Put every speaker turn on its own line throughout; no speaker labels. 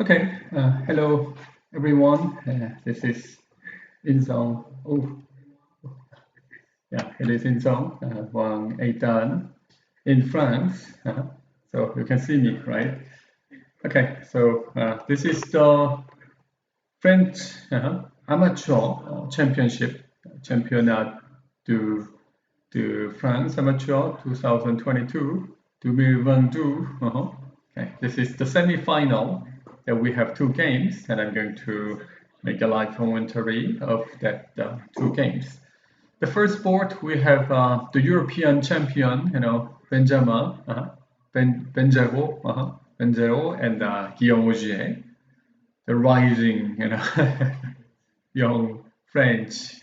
Okay, hello everyone. This is In-seong. Oh, yeah, it is In-seong Hwang in France. So you can see me, right? Okay, so this is the French amateur championship, Championnat de, de France Amateur 2022, 2022. Okay, this is the semi-final. That we have two games, and I'm going to make a live commentary of that two games. The first sport we have the European champion, Benjamin, Benjero, and Guillaume Ougier, the rising, young French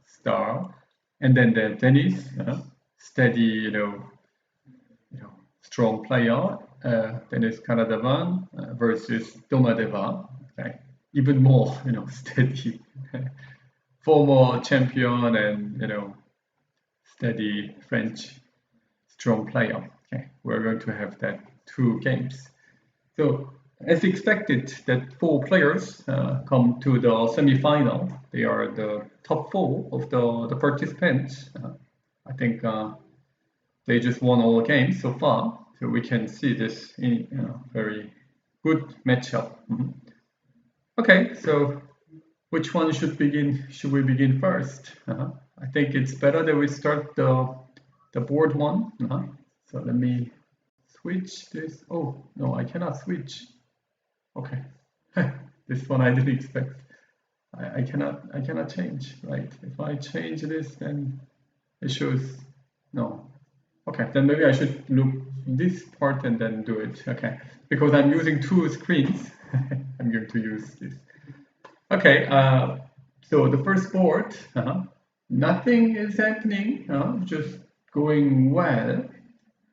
star, and then the Denis, steady, strong player. Denis Karadaban versus Debarre. Okay, even more, steady, former champion and steady French strong player. Okay, we're going to have that two games. So as expected, that four players come to the semi-final. They are the top four of the participants. I think they just won all games so far. So we can see this in very good matchup. Okay, so which one should we begin first? I think it's better that we start the board one. So let me switch this. Oh no, I cannot switch. Okay, this one I didn't expect. I cannot change, right? If I change this, then it shows no. Okay, then maybe I should look this part and then do it. Okay, because I'm using two screens. I'm going to use this. Okay, so the first board, nothing is happening, just going well.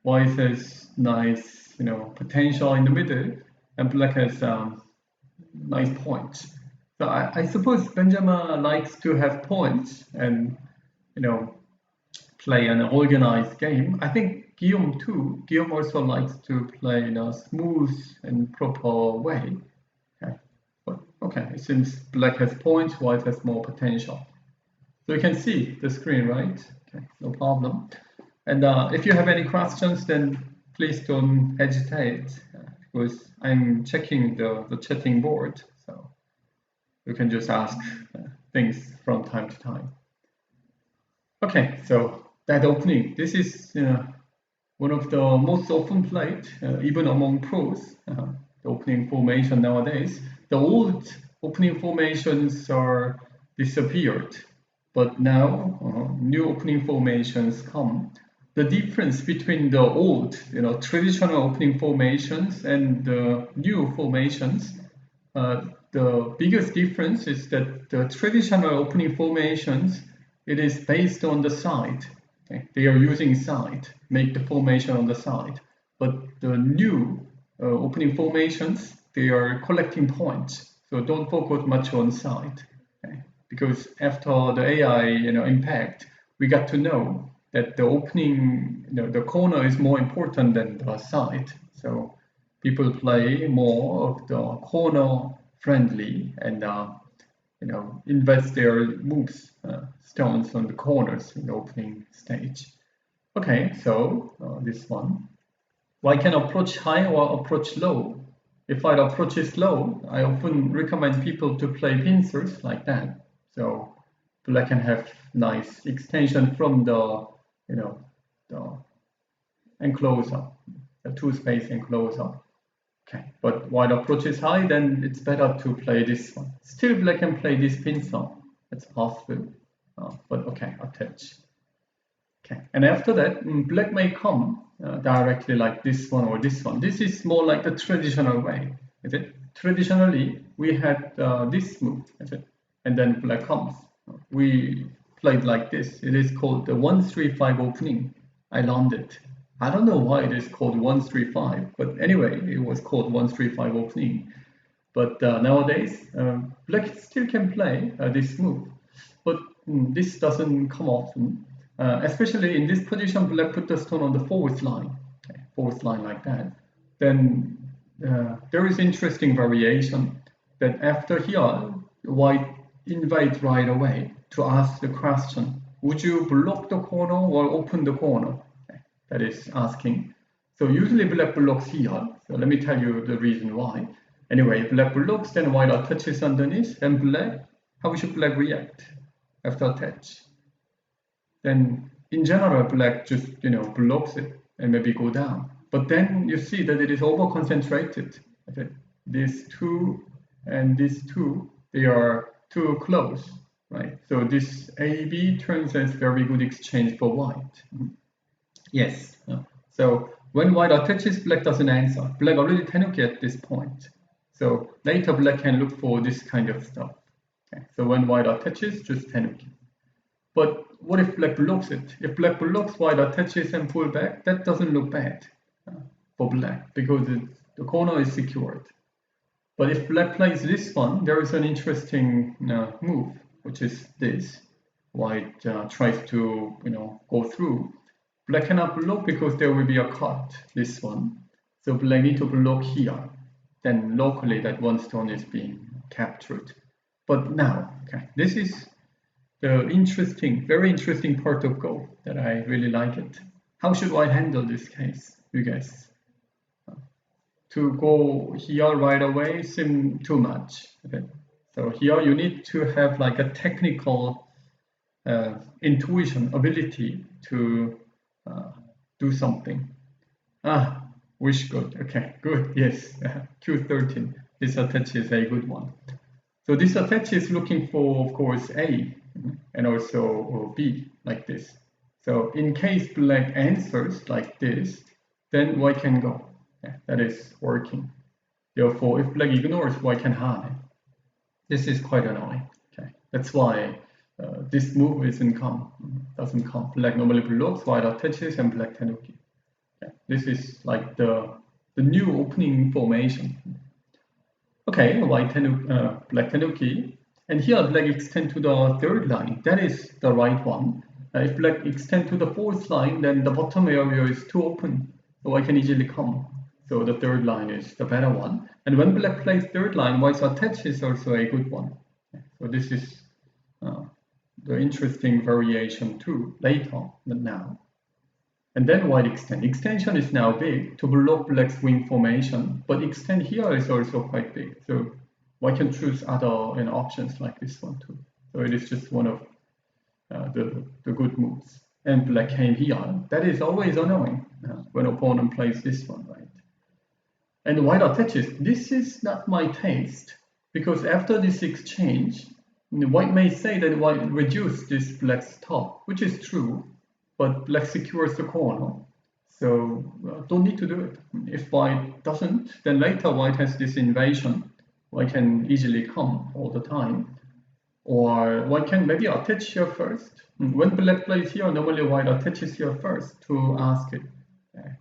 White has nice, potential in the middle, and black has nice points. So I suppose Benjamin likes to have points and, play an organized game. I think Guillaume too. Guillaume also likes to play in a smooth and proper way. Okay, but okay, it seems black has points, white has more potential. So you can see the screen, right? Okay, no problem. And if you have any questions, then please don't hesitate because I'm checking the chatting board, so you can just ask things from time to time. Okay, so that opening, this is one of the most often played, even among pros, the opening formation nowadays. The old opening formations are disappeared, but now new opening formations come. The difference between the old, traditional opening formations and the new formations, the biggest difference is that the traditional opening formations, it is based on the side. Okay? They are using side, make the formation on the side. But the new opening formations, they are collecting points. So don't focus much on side. Okay? Because after the AI impact, we got to know that the opening, the corner is more important than the side. So people play more of the corner friendly and invest their moves, stones on the corners in the opening stage. Okay, so this one. Well, I can approach high or approach low. If I approach it low, I often recommend people to play pincers like that. So black can have nice extension from the the enclosure, the two space enclosure. Okay, but white approaches high, then it's better to play this one. Still black can play this pincer. It's possible, but okay, attach. Okay, and after that, black may come directly like this one or this one. This is more like the traditional way, is it? Traditionally, we had this move, is it? And then black comes. We played like this. It is called the 1-3-5 opening. I learned it. I don't know why it is called 1-3-5, but anyway, it was called 1-3-5 opening. But nowadays, black still can play this move, but this doesn't come often. Especially in this position, black put the stone on the fourth line, fourth line like that. Then there is interesting variation that after here, white invite right away to ask the question, would you block the corner or open the corner? That is asking. So usually black blocks here. So let me tell you the reason why. Anyway, black blocks, then white attaches underneath, and black, how should black react after attach? Then in general, black just, blocks it and maybe go down. But then you see that it is over-concentrated. Okay? These two and these two, they are too close, right? So this AB turns as very good exchange for white. Yes. So when white attaches, black doesn't answer. Black already tenuki at this point. So later black can look for this kind of stuff. Okay. So when white attaches, just tenuki. But what if black blocks it? If black blocks, white attaches and pull back, that doesn't look bad for black because the corner is secured. But if black plays this one, there is an interesting move, which is this. White tries to go through. Black cannot block because there will be a cut, this one. So black need to block here. Then locally that one stone is being captured. But now, okay, this is the very interesting part of Go that I really like it. How should white handle this case, you guys? To go here right away seems too much. Okay? So here you need to have like a technical intuition, ability to do something. Wish good. Okay, good. Yes, Q13. This attach is a good one. So this attach is looking for, of course, A and also B like this. So in case black answers like this, then white can go. Yeah, that is working. Therefore, if black ignores, white can hide. This is quite annoying. Okay, that's why this move doesn't come. Black normally blocks, white attaches, and black tenuki. Okay, this is like the new opening formation. Okay, black tenuki, and here black extend to the third line. That is the right one. If black extend to the fourth line, then the bottom area is too open, so white can easily come. So the third line is the better one. And when black plays third line, white's attach is also a good one. So this is the interesting variation too, later, not now. And then white extend. Extension is now big to block black's wing formation, but extend here is also quite big. So white can choose other options like this one too. So it is just one of the good moves. And black came here. That is always annoying when opponent plays this one, right? And white attaches. This is not my taste because after this exchange, white may say that white reduced this black's top, which is true, but black secures the corner. So don't need to do it. If white doesn't, then later white has this invasion. White can easily come all the time. Or white can maybe attach here first. When black plays here, normally white attaches here first to ask it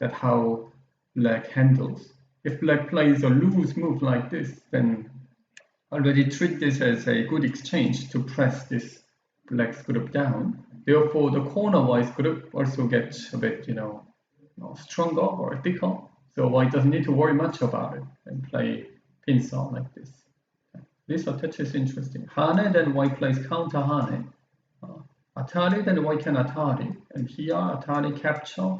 that how black handles. If black plays a loose move like this, then already treat this as a good exchange to press this black's group down. Therefore, the corner-wise group also gets a bit, stronger or thicker. So white doesn't need to worry much about it and play pincer like this. This attach is interesting. Hane, then white plays counter Hane. Atari, then white can Atari. And here, Atari capture.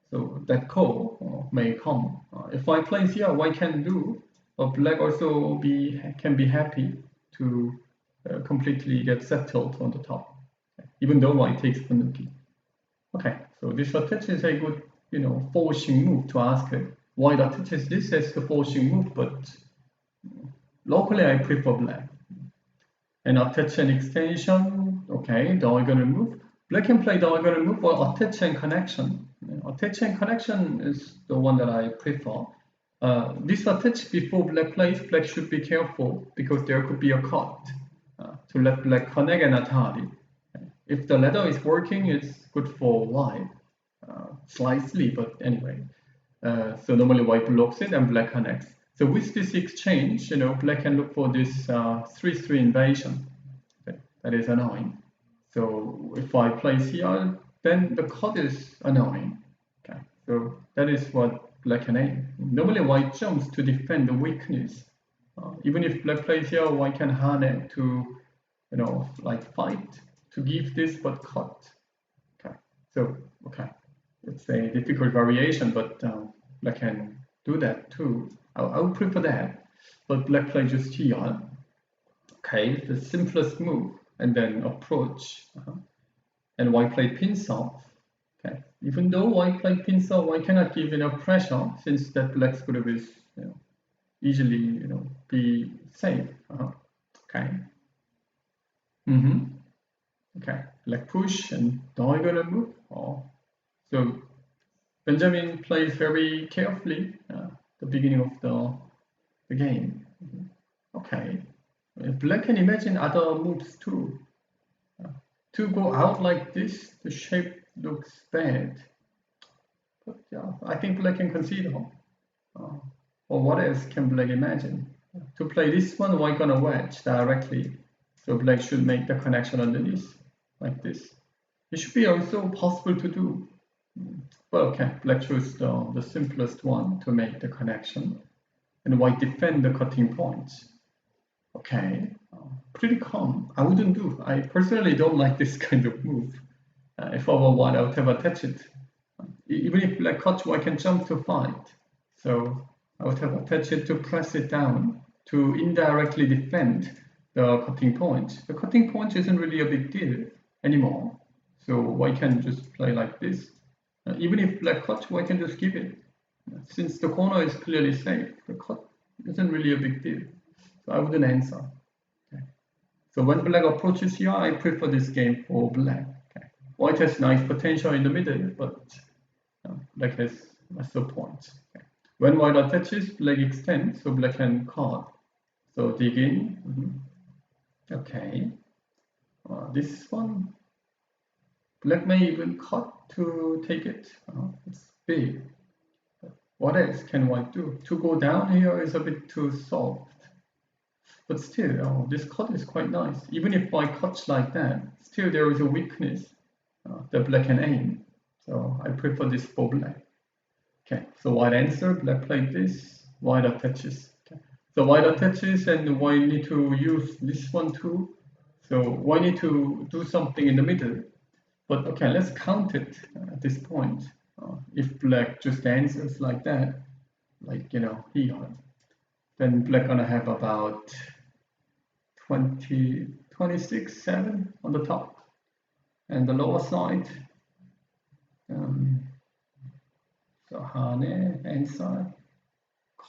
So that call may come. If white plays here, white can do. But black also can be happy to completely get settled on the top, even though white takes the nuki. Okay, so this attach is a good, forcing move to ask it. White attaches this as the forcing move, but locally I prefer black. And attach and extension, okay, diagonal move. Black can play diagonal move or attach and connection. Attach and connection is the one that I prefer. This attach before black plays, black should be careful because there could be a cut to let black connect and atari. If the ladder is working, it's good for white, slightly, but anyway. So normally white blocks it and black connects. So with this exchange, black can look for this 3-3 invasion. Okay, that is annoying. So if white plays here, then the cut is annoying. Okay, so that is what black can aim. Normally white jumps to defend the weakness. Even if black plays here, white can harness to, like fight to give this but cut. Okay, so it's a difficult variation, but black can do that too. I would prefer that, but black plays just here. Okay, the simplest move, and then approach, and white played pins off. Okay, even though white played pins off, white cannot give enough pressure since that black's group is easily be safe. Okay. Okay, black push and diagonal move. So Benjamin plays very carefully the beginning of the game. Okay, black can imagine other moves too. To go out like this, the shape looks bad. But yeah, I think black can consider. Or what else can black imagine? To play this one, white gonna wedge directly. So black should make the connection underneath, like this. It should be also possible to do. But okay, black chose the simplest one to make the connection. And white defend the cutting points. Okay, pretty calm. I wouldn't do. I personally don't like this kind of move. If I were white, I would have attached it. Even if black cuts, white can jump to fight. So I would have attached it to press it down to indirectly defend the cutting point. The cutting point isn't really a big deal anymore. So white can just play like this. Even if black cuts, white can just give it. Since the corner is clearly safe, the cut isn't really a big deal. So I wouldn't answer. Okay. So when black approaches here, I prefer this game for black. Okay. White has nice potential in the middle, but black has lesser points. Okay. When white attaches, black extends, so black can cut. So dig in. Okay. This one, black may even cut to take it. It's big. But what else can white do? To go down here is a bit too soft. But still, this cut is quite nice. Even if white cuts like that, still there is a weakness that black can aim. So I prefer this for black. Okay, so white answer, black played this, white attaches. Okay. So white attaches and white need to use this one too. So white need to do something in the middle. But okay, let's count it at this point. If black just answers like that, like here, then black gonna have about 26, 7 on the top, and the lower side. So hane, answer,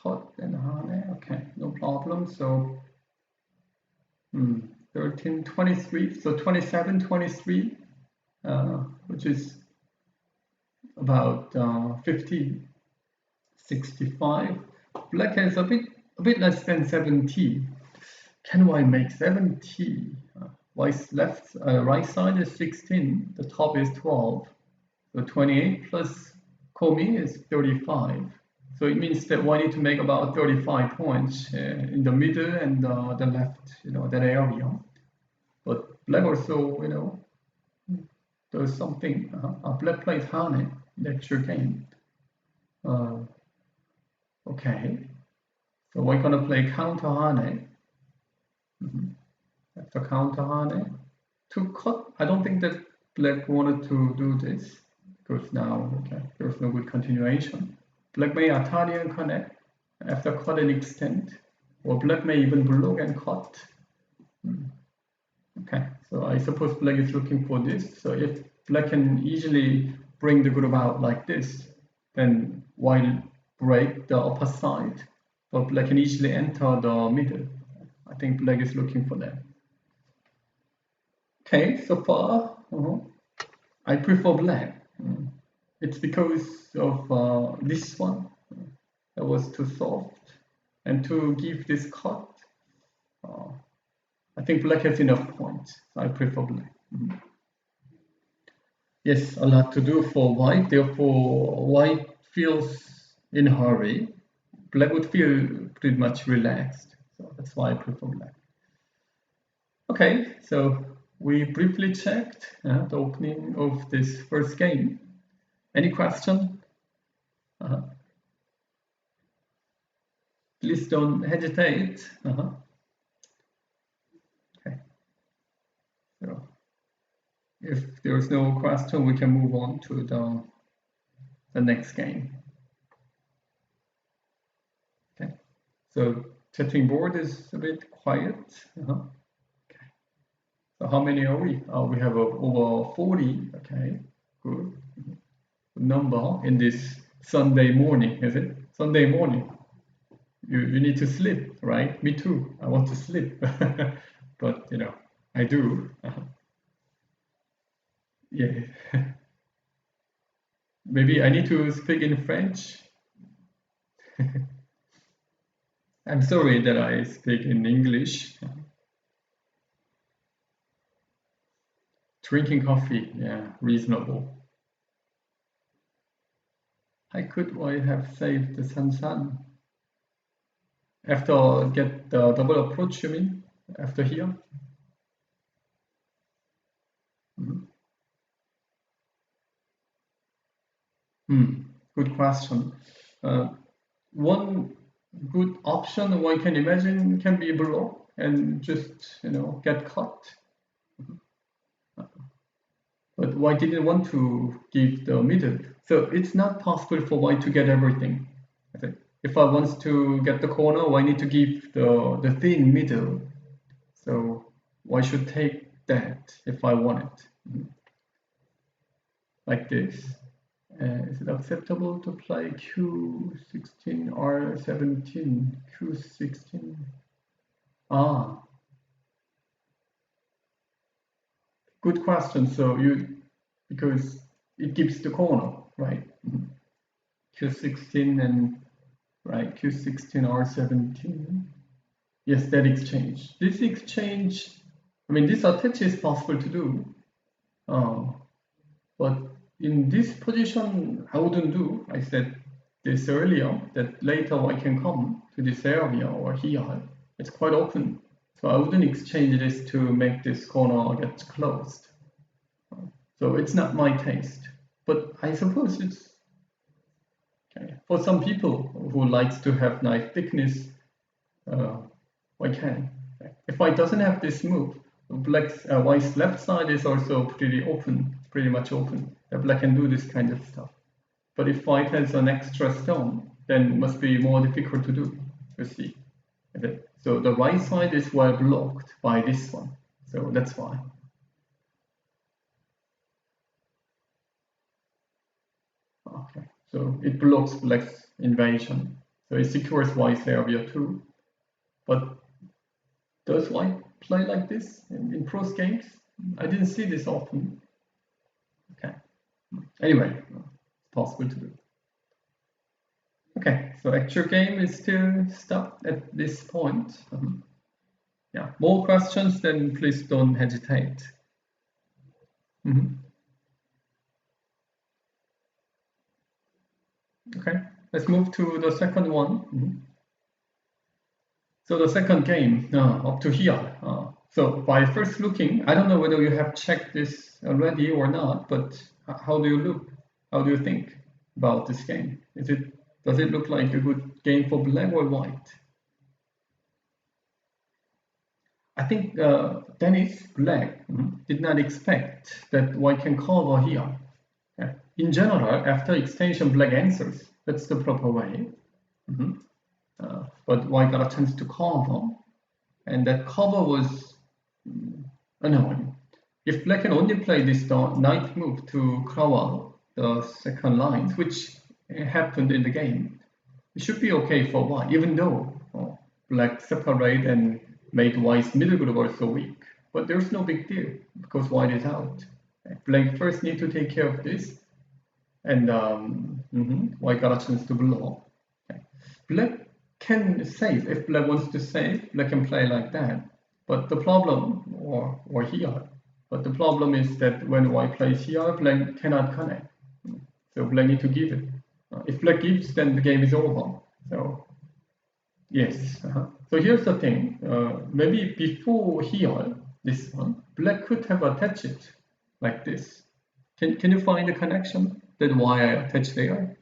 cut and hane. Okay, no problem. So 13, 23. So 27, 23, which is about 50, 65. Black has a bit less than 70. Can white make 70? White's right side is 16. The top is 12. So 28 plus Komi is 35. So it means that white need to make about 35 points in the middle and the left, that area. But black also, does something. Black plays hane in the actual game. Okay. So we're gonna play counter hane. After counter hane to cut. I don't think that black wanted to do this because now there's no good continuation. Black may Atari and connect after cut and extend, or black may even block and cut. Okay, so I suppose black is looking for this. So if black can easily bring the group out like this, then white break the upper side, but black can easily enter the middle. I think black is looking for that. Okay, so far I prefer black. It's because of this one that was too soft, and to give this cut, I think black has enough points. So I prefer black. Yes, a lot to do for white. Therefore, white feels in a hurry. Black would feel pretty much relaxed. So that's why I prefer black. Okay, so we briefly checked the opening of this first game. Any question? Please don't hesitate. Okay. So if there's no question, we can move on to the next game. Okay. So chatting board is a bit quiet. Okay. So how many are we? We have over 40. Okay. Good. Number in this Sunday morning, is it? Sunday morning. You need to sleep, right? Me too. I want to sleep, but you know, I do. Yeah. Maybe I need to speak in French. I'm sorry that I speak in English. Drinking coffee, yeah, reasonable. I could have saved the San. After get the double approach, you mean? After here? Good question. One good option one can imagine can be below and just, you know, get cut. But white didn't want to give the middle. So it's not possible for white to get everything. If I want to get the corner, I need to give the thin middle. So white should take that if I want it. Like this. Is it acceptable to play Q16 or 17? Q16. Good question. So because it gives the corner, right? Q16 and right, Q16 or 17. Yes, that exchange. This exchange, I mean, this attach is possible to do, but in this position, I wouldn't do. I said this earlier, that later I can come to this area or here. It's quite open. So I wouldn't exchange this to make this corner get closed. So it's not my taste. But I suppose it's okay. For some people who likes to have nice thickness, I can. If I doesn't have this move, white's left side is also pretty open, pretty much open. Black can do this kind of stuff. But if white has an extra stone, then it must be more difficult to do. You see. Okay. So the right side is well blocked by this one. So that's why. Okay. So it blocks black's invasion. So it secures white's area too. But does white play like this in pros games? I didn't see this often. Okay. Anyway, it's possible to do. Okay, so actual game is still stuck at this point. Yeah, more questions, then please don't hesitate. Okay, let's move to the second one. So the second game, up to here. So by first looking, I don't know whether you have checked this already or not, but how do you look? How do you think about this game? Does it look like a good game for black or white? I think Denis, black, did not expect that white can cover here. Okay. In general, after extension, black answers. That's the proper way. But white got a chance to cover, and that cover was annoying. If black can only play this knight move to cover the second lines, which happened in the game, it should be okay for white, even though black separate and made white's middle group also weak. But there's no big deal because white is out. Black first need to take care of this, and white got a chance to block. Okay. Black can save. If black wants to save, black can play like that. But the problem, or here, but the problem is that when white plays here, black cannot connect. So black need to give it. If black gives, then the game is over. So yes. So here's the thing. Maybe before here, this one, black could have attached it like this. Can you find the connection? That why I attached there?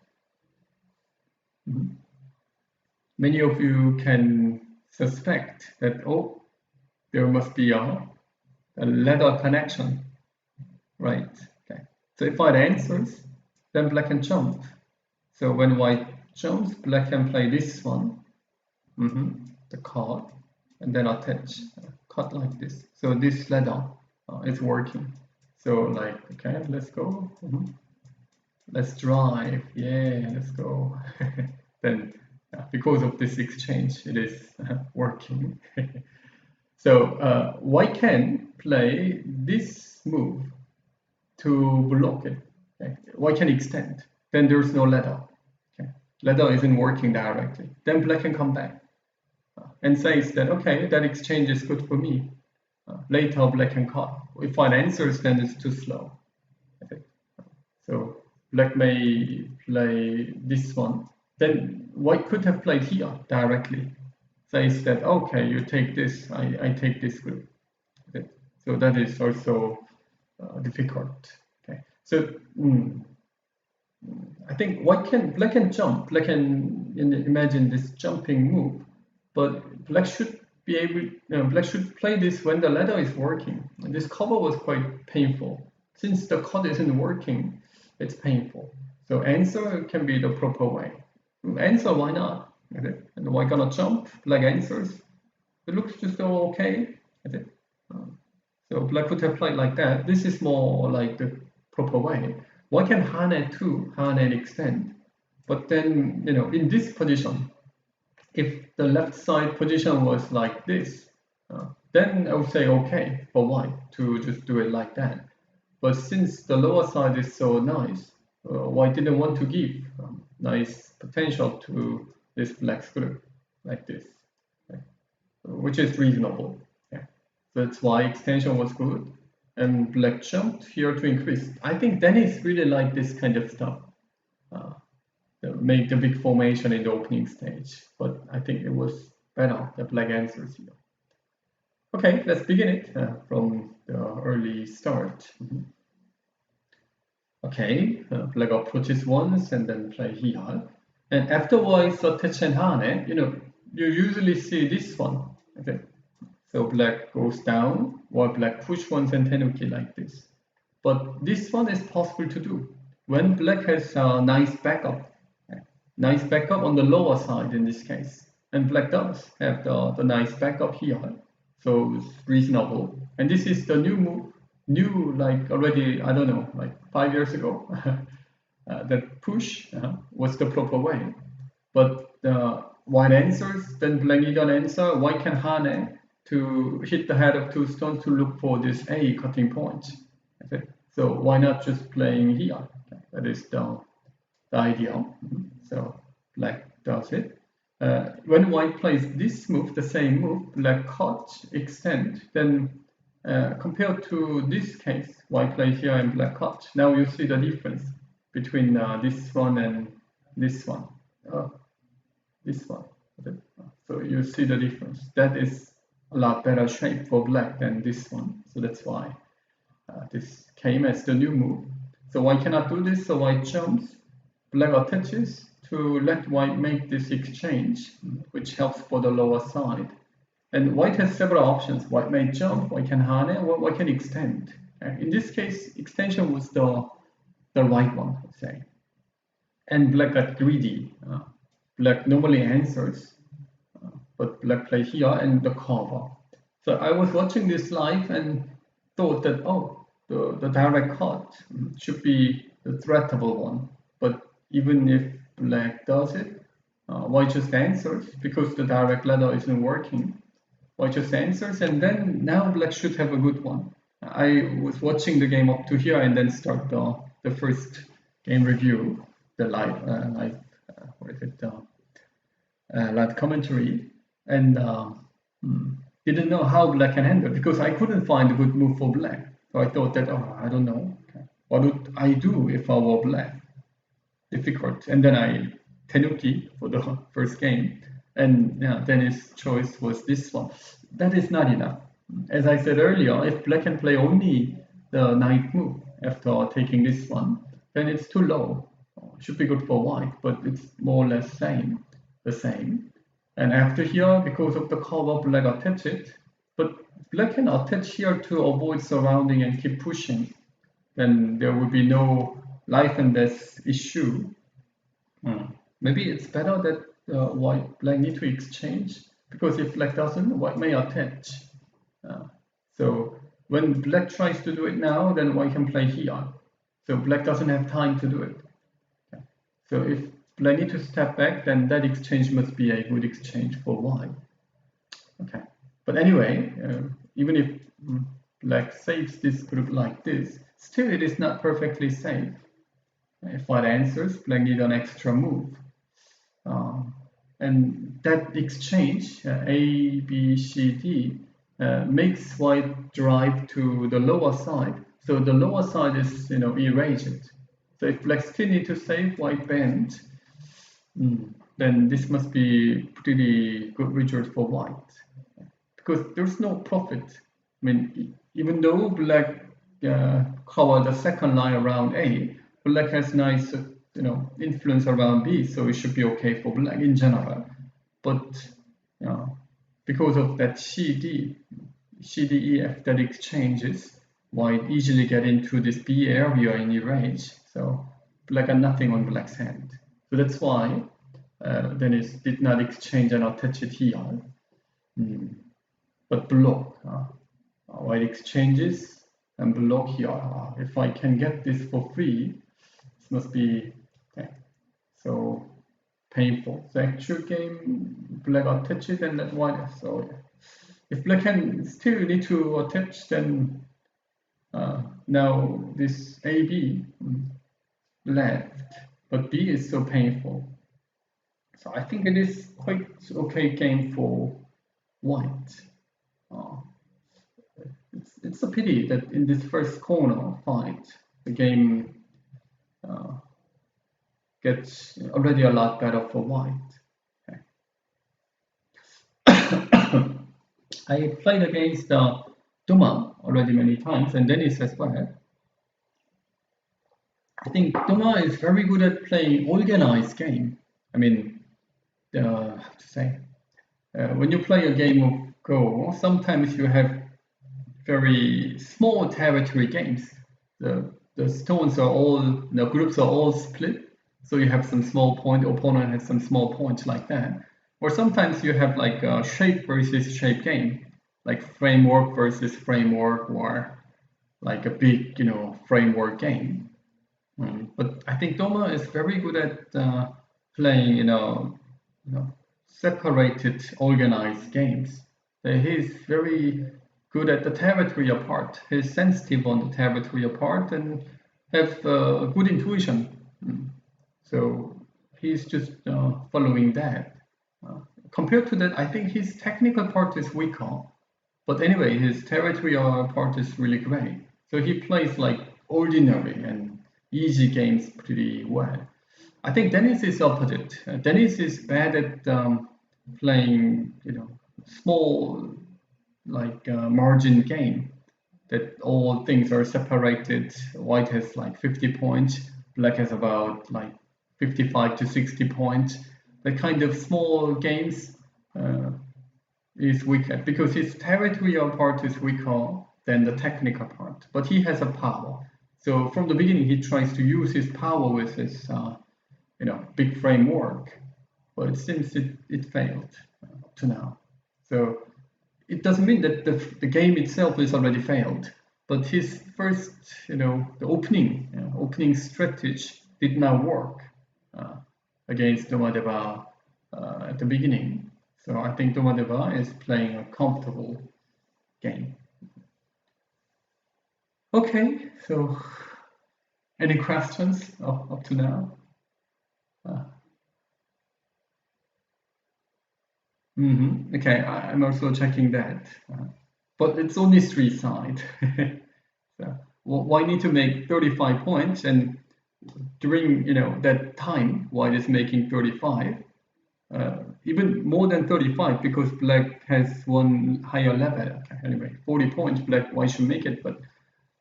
many of you can suspect that, oh, there must be a ladder connection, right? Okay. So if white answers, then black can jump. So when white jumps, black can play this one, the card, and then attach, cut like this. So this ladder is working. So like, okay, let's go. Let's drive. Yeah, let's go. Then because of this exchange, it is working. So white can play this move to block it. Okay? White can extend. Then there's no ladder. Okay? Ladder isn't working directly. Then black can come back and says that, okay, that exchange is good for me. Later black can cut. If white answers, then it's too slow. Okay? So black may play this one. Then white could have played here directly. Says that, okay, you take this, I take this group. Okay? So that is also difficult. Okay, so I think black can jump. Black can imagine this jumping move, but black should be able. Black should play this when the ladder is working. And this cover was quite painful. Since the card isn't working, it's painful. So answer can be the proper way. Answer, why not? Okay. And why gonna jump? Black answers. It looks just okay. Okay. So black could have played like that. This is more like the proper way. White can hane too, hane and extend. But then, in this position, if the left side position was like this, then I would say okay for white to just do it like that. But since the lower side is so nice, white didn't want to give nice potential to this black's group like this, okay? Which is reasonable. Okay? So that's why extension was good, and black jumped here to increase. I think Denis really liked this kind of stuff. Make the big formation in the opening stage, but I think it was better the black answers here. Okay, let's begin it from the early start. Okay, black approaches once and then play here. And afterwards, attach and hane, you usually see this one. Okay, so black goes down, while black push once and tenuki like this. But this one is possible to do when black has a nice backup. Nice backup on the lower side in this case. And black does have the nice backup here. So it's reasonable. And this is the new move. New, like already, I don't know, like 5 years ago. That push was the proper way. But white answers, then black need an answer. White can hane to hit the head of two stones to look for this A cutting point. Okay. So why not just playing here? Okay. That is the idea. So black does it. When white plays this move, the same move, black cut, extend, then compared to this case, white plays here and black cut. Now you see the difference between this one and this one. This one. Okay. So you see the difference. That is a lot better shape for black than this one. So that's why this came as the new move. So white cannot do this, so white jumps. Black attaches to let white make this exchange, which helps for the lower side. And white has several options. White may jump, white can hane, or white can extend. In this case, extension was the right one, I'd say. And black got greedy. Black normally answers, but black play here and the cover. So I was watching this live and thought that, oh, the direct cut should be the threatable one. But even if black does it, white just answers because the direct ladder isn't working. White just answers, and then now black should have a good one. I was watching the game up to here and then start the first game review, the live live commentary, and didn't know how black can handle because I couldn't find a good move for black. So I thought that, oh, I don't know. Okay. What would I do if I were black? Difficult. And then I tenuki for the first game, and Denis' choice was this one. That is not enough. As I said earlier, if black can play only the knight move after taking this one, then it's too low. It should be good for white, but it's more or less the same. And after here, because of the cover, black attach it. But black can attach here to avoid surrounding and keep pushing. Then there will be no life and death issue. Maybe it's better that white black need to exchange, because if black doesn't, white may attach. So when black tries to do it now, then white can play here. So black doesn't have time to do it. Okay. So if black need to step back, then that exchange must be a good exchange for white. Okay. But anyway, even if black saves this group like this, still it is not perfectly safe. If white answers, black need an extra move. And that exchange, A, B, C, D, makes white drive to the lower side. So the lower side is, erased. So if black still need to save, white bend, then this must be pretty good result for white. Because there's no profit. I mean, even though black cover the second line around A, black has nice, influence around B, so it should be okay for black in general. But because of that C, D, E, F that exchanges, white easily get into this B area in erase. So black got nothing on black's hand. So that's why Denis did not exchange and attach it here. But block. White exchanges and block here. If I can get this for free, this must be so painful. The actual game, black attach it and let white. So if black can still need to attach, then now this AB left, but B is so painful. So I think it is quite okay game for white. It's a pity that in this first corner fight, the game gets already a lot better for white. Okay. I played against Duma already many times, and Denis as well. I think Duma is very good at playing organized game. I mean, how to say, when you play a game of Go, sometimes you have very small territory games. The stones are all, the groups are all split, so you have some small point, opponent has some small points like that. Or sometimes you have like a shape versus shape game, like framework versus framework, or like a big, framework game. But I think Doma is very good at playing, separated, organized games. He's very good at the territory apart. He's sensitive on the territory apart and have good intuition. So he's just following that. Compared to that, I think his technical part is weaker. But anyway, his territory part is really great. So he plays like ordinary and easy games pretty well. I think Denis is opposite. Denis is bad at playing, small, like margin game, that all things are separated. White has like 50 points, black has about like 55 to 60 points. The kind of small games is weak at, because his territorial part is weaker than the technical part, but he has a power. So from the beginning, he tries to use his power with his, big framework, but it seems it failed up to now. So it doesn't mean that the game itself is already failed, but his first, the opening strategy did not work against Debarre at the beginning. So I think Debarre is playing a comfortable game. Okay, so any questions up to now? Okay, I'm also checking that, but it's only 3 sides. So why need to make 35 points? And during that time, white is making 35, even more than 35, because black has one higher level. Okay, anyway, 40 points, white should make it, but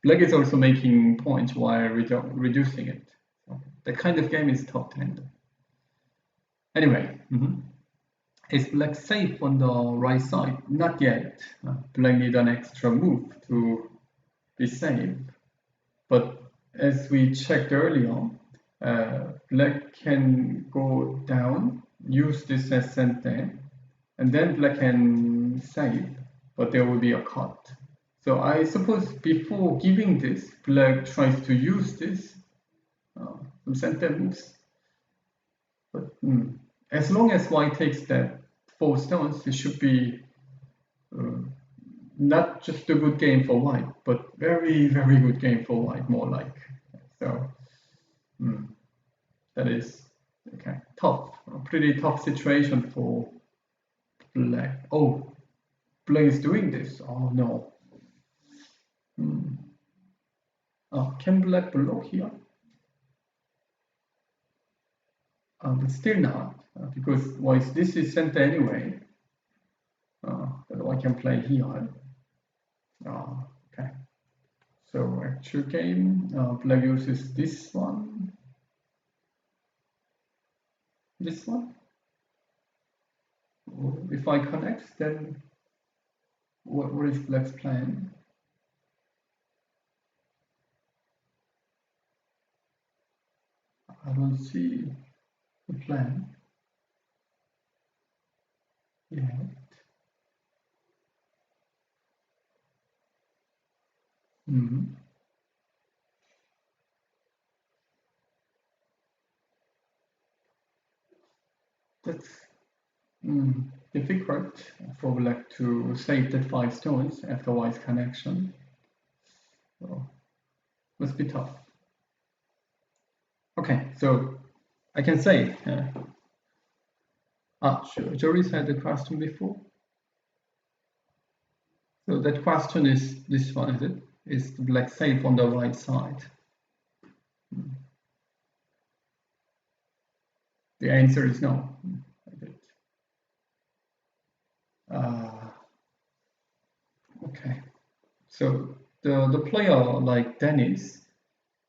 black is also making points while reducing it. So that kind of game is tough to handle. Anyway, Is black safe on the right side? Not yet. Black need an extra move to be safe. But as we checked earlier, black can go down, use this as center, and then black can save, but there will be a cut. So I suppose before giving this, black tries to use this, some center moves. But as long as white takes that 4 stones, it should be not just a good game for white, but very, very good game for white, more like. So that is okay. Tough, a pretty tough situation for black. Oh, black is doing this. Oh no. Can black block here? But still not, because this is center anyway. But I can play here. Okay. So actual game, black uses this one. This one. If I connect, then what is black's plan? I don't see the plan yet. That's difficult for black to save that 5 stones after white's connection. So must be tough. Okay, so I can say, Joris had the question before. So that question is this one, is it? Is the black safe on the right side? The answer is no. Okay, so the player like Denis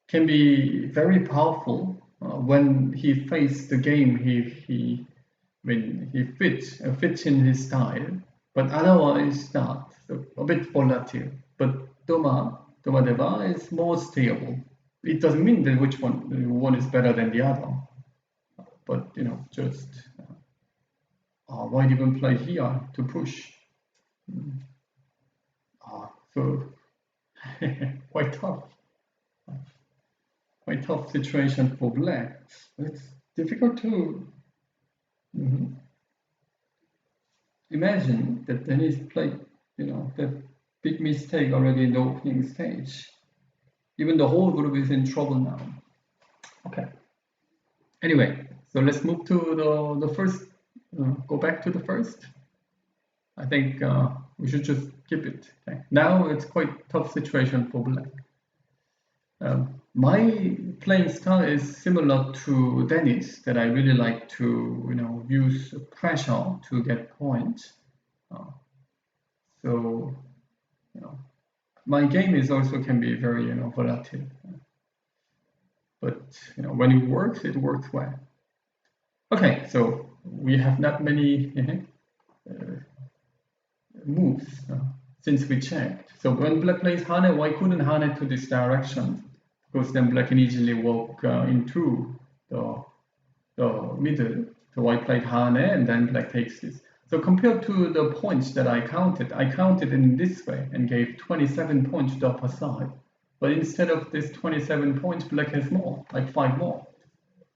can be very powerful when he faces the game. When he fits in his style, but otherwise not. So a bit volatile. But Debarre is more stable. It doesn't mean that which one is better than the other. But just why even play here to push? So quite tough situation for black. It's difficult to imagine that Denis played, that big mistake already in the opening stage. Even the whole group is in trouble now. Okay. Anyway, so let's move to the first. Go back to the first. I think we should just keep it. Okay. Now it's quite tough situation for black. My playing style is similar to Denis, that I really like to use pressure to get points. So my game is also can be very volatile, but when it works well. Okay, so we have not many moves since we checked. So when black plays Hane, why couldn't Hane to this direction? Because then black can easily walk into the middle. So white played Hane and then black takes this. So compared to the points that I counted in this way and gave 27 points to the upper side. But instead of this 27 points, black has more, like 5 more.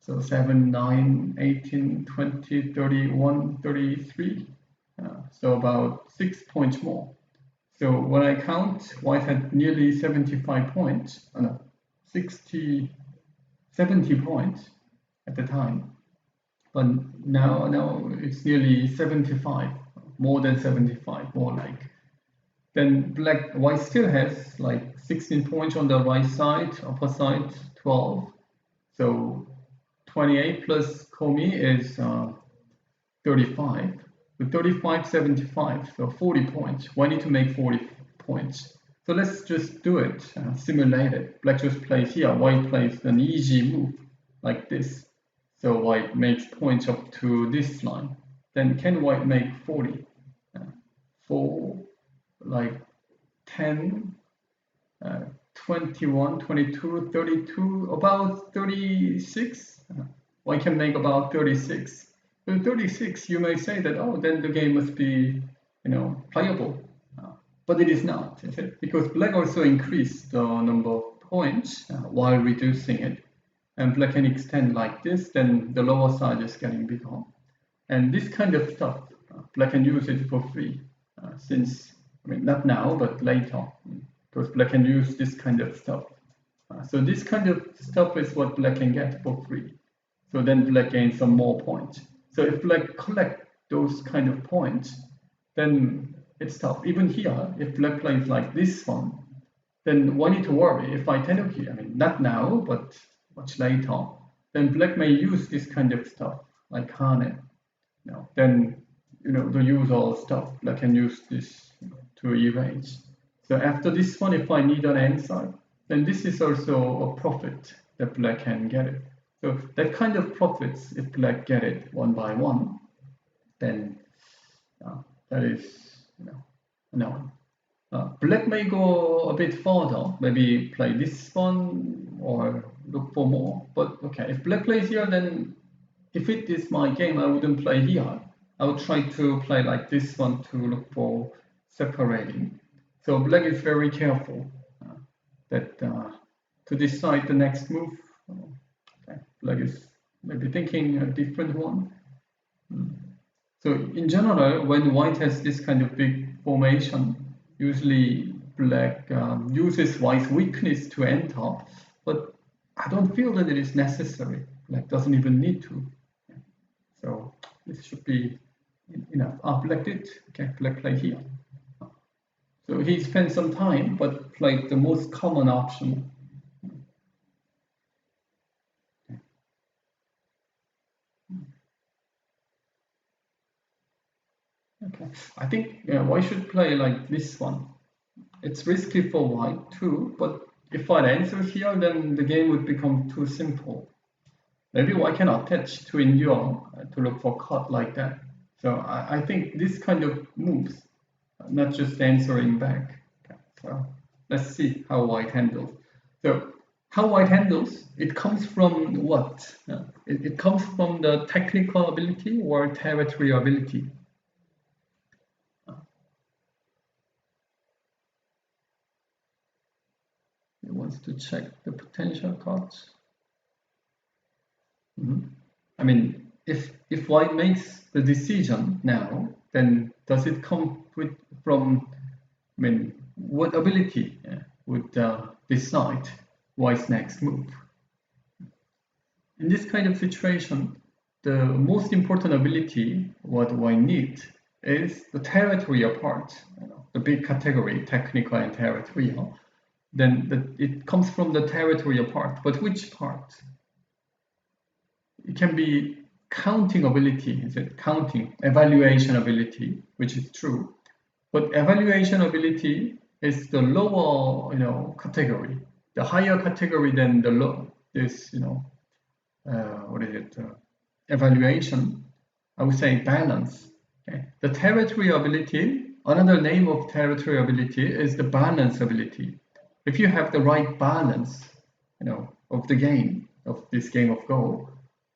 So 7, 9, 18, 20, 31, 33. So about 6 points more. So when I count, white had nearly 75 points. 70 points at the time. But now it's nearly 75, more than 75, more like. Then white still has like 16 points on the right side, upper side 12. So 28 plus Komi is 35. With 35, 75, so 40 points. Why need to make 40 points? So let's just do it, simulate it. Black just plays here, white plays an easy move like this. So white makes points up to this line. then can white make 40? 4, like 10, 21, 22, 32, about 36. White can make about 36. So 36, you may say that, oh, then the game must be, playable. But it is not, is it? Because black also increased the number of points while reducing it. And black can extend like this, then the lower side is getting bigger. And this kind of stuff, black can use it for free. Since, not now, but later. Because black can use this kind of stuff. So this kind of stuff is what black can get for free. So then black gains some more points. So if black collect those kind of points, then it's tough. Even here, if black plays like this one, then one need to worry. If I tell here, not now, but much later, then black may use this kind of stuff, like Hane. Then, the usual stuff, black can use this to erase. So after this one, if I need an answer, then this is also a profit that black can get it. So that kind of profits, if black get it one by one, then that is, no. Black may go a bit further, maybe play this one or look for more. But okay, if black plays here, then if it is my game, I wouldn't play here. I would try to play like this one to look for separating. So black is very careful that to decide the next move. Okay, black is maybe thinking a different one. So in general, when white has this kind of big formation, usually black uses white's weakness to enter, but I don't feel that it is necessary. Black doesn't even need to. So this should be enough. Black did. Okay, black play here. So he spent some time, but played the most common option. Okay, I think white should play like this one. It's risky for white too, but if white answers here, then the game would become too simple. Maybe white can attach to In-seong to look for cut like that. So I think this kind of moves, not just answering back. Okay, so let's see how white handles. So how white handles, it comes from what? It comes from the technical ability or territory ability. It wants to check the potential cards. If white makes the decision now, then does it come from what ability would decide white's next move? In this kind of situation, the most important ability what white needs is the territorial part, the big category, technical and territorial. Then it comes from the territorial part, but which part? It can be counting ability, is it counting, evaluation ability, which is true, but evaluation ability is the lower, category. The higher category than the low, this, evaluation, I would say balance. Okay, the territory ability, another name of territory ability is the balance ability. If you have the right balance, of the game, of this game of Go,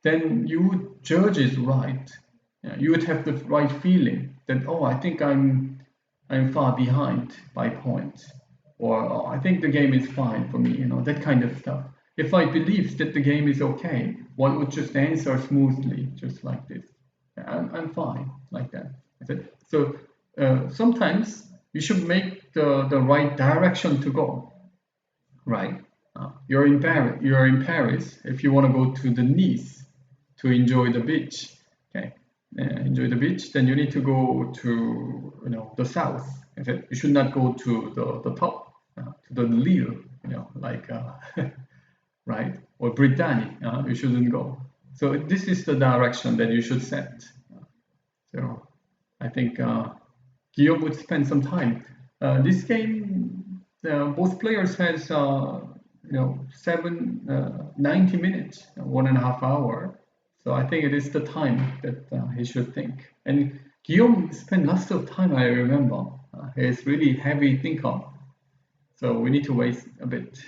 then you would judge it right. You would have the right feeling that, oh, I think I'm far behind by points, or oh, I think the game is fine for me, that kind of stuff. If I believe that the game is okay, one would just answer smoothly, just like this. I'm fine, like that. So sometimes you should make the right direction to go, right? You're in Paris. If you want to go to the Nice to enjoy the beach, okay, enjoy the beach, then you need to go to the south. You should not go to the top, to the lieu, like right, or Brittany. You shouldn't go. So this is the direction that you should set. So I think Guillaume would spend some time. This game, both players has 90 minutes, 1.5 hours. So I think it is the time that he should think. And Guillaume spent lots of time, I remember. He's really heavy thinker. So we need to wait a bit.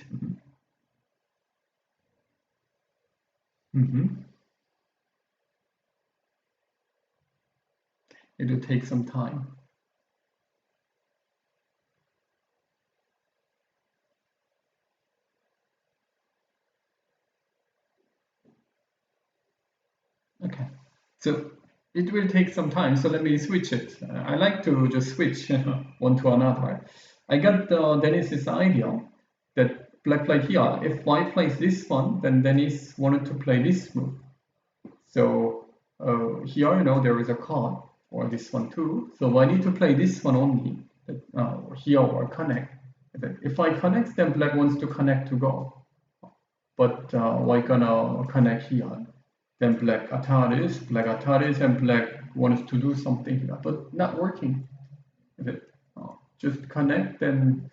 It will take some time. Okay, so it will take some time. So let me switch it. I like to just switch one to another. I got Denis's idea that black play here. If white plays this one, then Denis wanted to play this move. So here, there is a card, or this one too. So I need to play this one only, here or connect. If I connect, then black wants to connect to go. But white gonna connect here. Then black attaches, and black wants to do something here, but not working. Just connect, then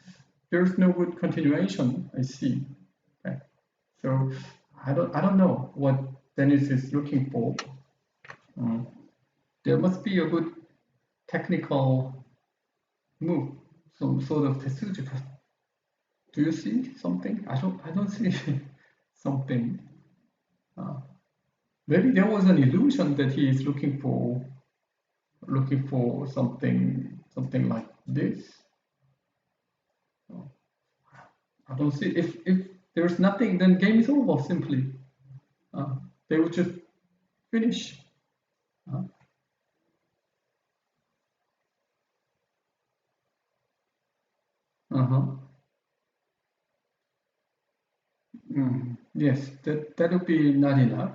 there's no good continuation, I see. Okay. So I don't know what Denis is looking for. There must be a good technical move, some sort of tesuji. Do you see something? I don't see something. Maybe there was an illusion that he is looking for something like this. I don't see. If there's nothing, then game is over. Simply, they would just finish. Yes, that would be not enough.